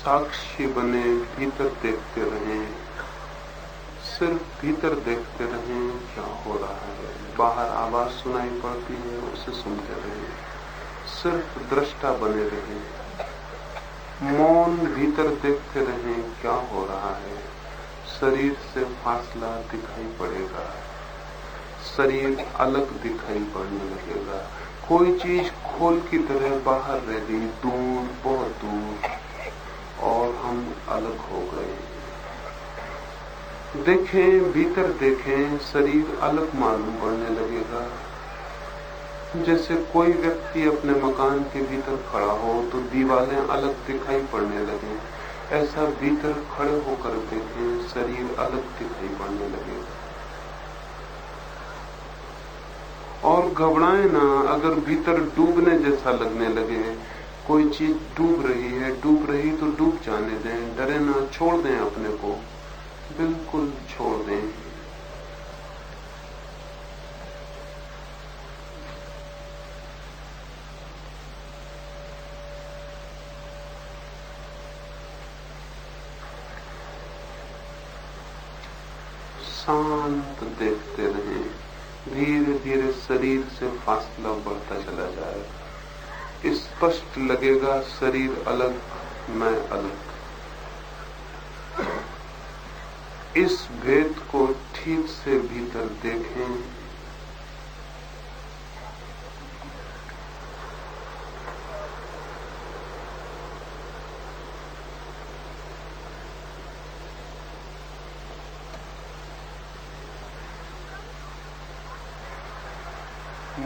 साक्षी बने भीतर देखते रहें, सिर्फ भीतर देखते रहें क्या हो रहा है। बाहर आवाज सुनाई पड़ती है, उसे सुनते रहें, सिर्फ दृष्टा बने रहें, मौन भीतर देखते रहें क्या हो रहा है। शरीर से फासला दिखाई पड़ेगा, शरीर अलग दिखाई पड़ने लगेगा, कोई चीज खोल की तरह बाहर रह गई, दूर, बहुत दूर, और हम अलग हो गए। देखें, भीतर देखें, शरीर अलग मालूम पड़ने लगेगा। जैसे कोई व्यक्ति अपने मकान के भीतर खड़ा हो तो दीवारें अलग दिखाई पड़ने लगे, ऐसा भीतर खड़े होकर देखें, शरीर अलग दिखाई पड़ने लगेगा। और घबराएं ना, अगर भीतर डूबने जैसा लगने लगे, कोई चीज डूब रही तो डूब जाने दें, डरे ना, छोड़ दें अपने को, बिल्कुल छोड़ दें। शांत देखते रहें, धीरे धीरे शरीर से फासला बढ़ता चला जाएगा, स्पष्ट लगेगा शरीर अलग, मैं अलग। इस भेद को ठीक से भीतर देखें।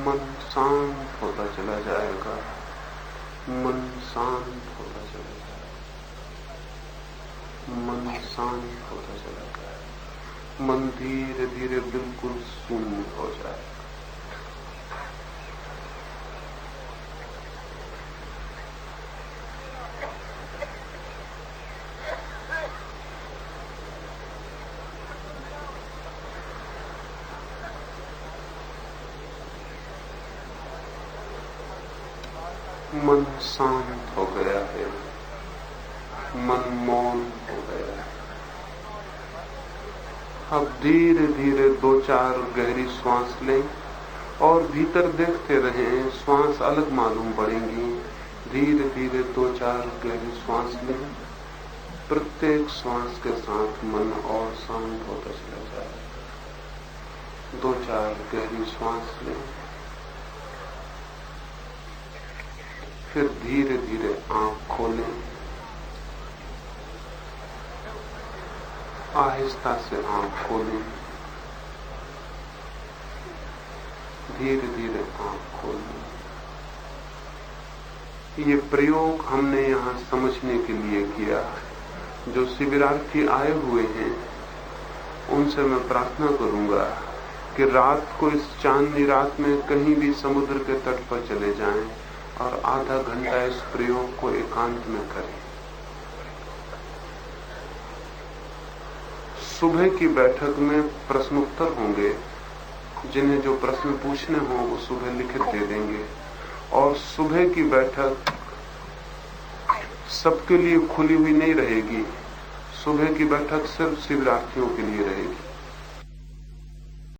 मन शांत होता चला जाएगा, मन शांत होता चला जाएगा, मन शांत होता चला जाएगा, मन धीरे धीरे बिल्कुल शून्य हो जाएगा। मन शांत हो गया है, मन मौन हो गया है। अब धीरे धीरे 2-4 गहरी श्वास लें और भीतर देखते रहें, श्वास अलग मालूम पड़ेंगी। धीरे धीरे 2-4 गहरी श्वास लें, प्रत्येक श्वास के साथ मन और शांत होता चला जाए। 2-4 गहरी श्वास लें, फिर धीरे धीरे आंख खोलें, आहिस्ता से आंख खोलें, धीरे धीरे आंख खोलें। ये प्रयोग हमने यहाँ समझने के लिए किया। जो शिविरार्थी आए हुए हैं उनसे मैं प्रार्थना करूंगा कि रात को इस चांदनी रात में कहीं भी समुद्र के तट पर चले जाएं और आधा घंटा इस प्रयोग को एकांत में करें। सुबह की बैठक में प्रश्नोत्तर होंगे, जिन्हें जो प्रश्न पूछने हो वो सुबह लिखित दे देंगे, और सुबह की बैठक सबके लिए खुली हुई नहीं रहेगी। सुबह की बैठक सिर्फ शिविरार्थियों के लिए रहेगी।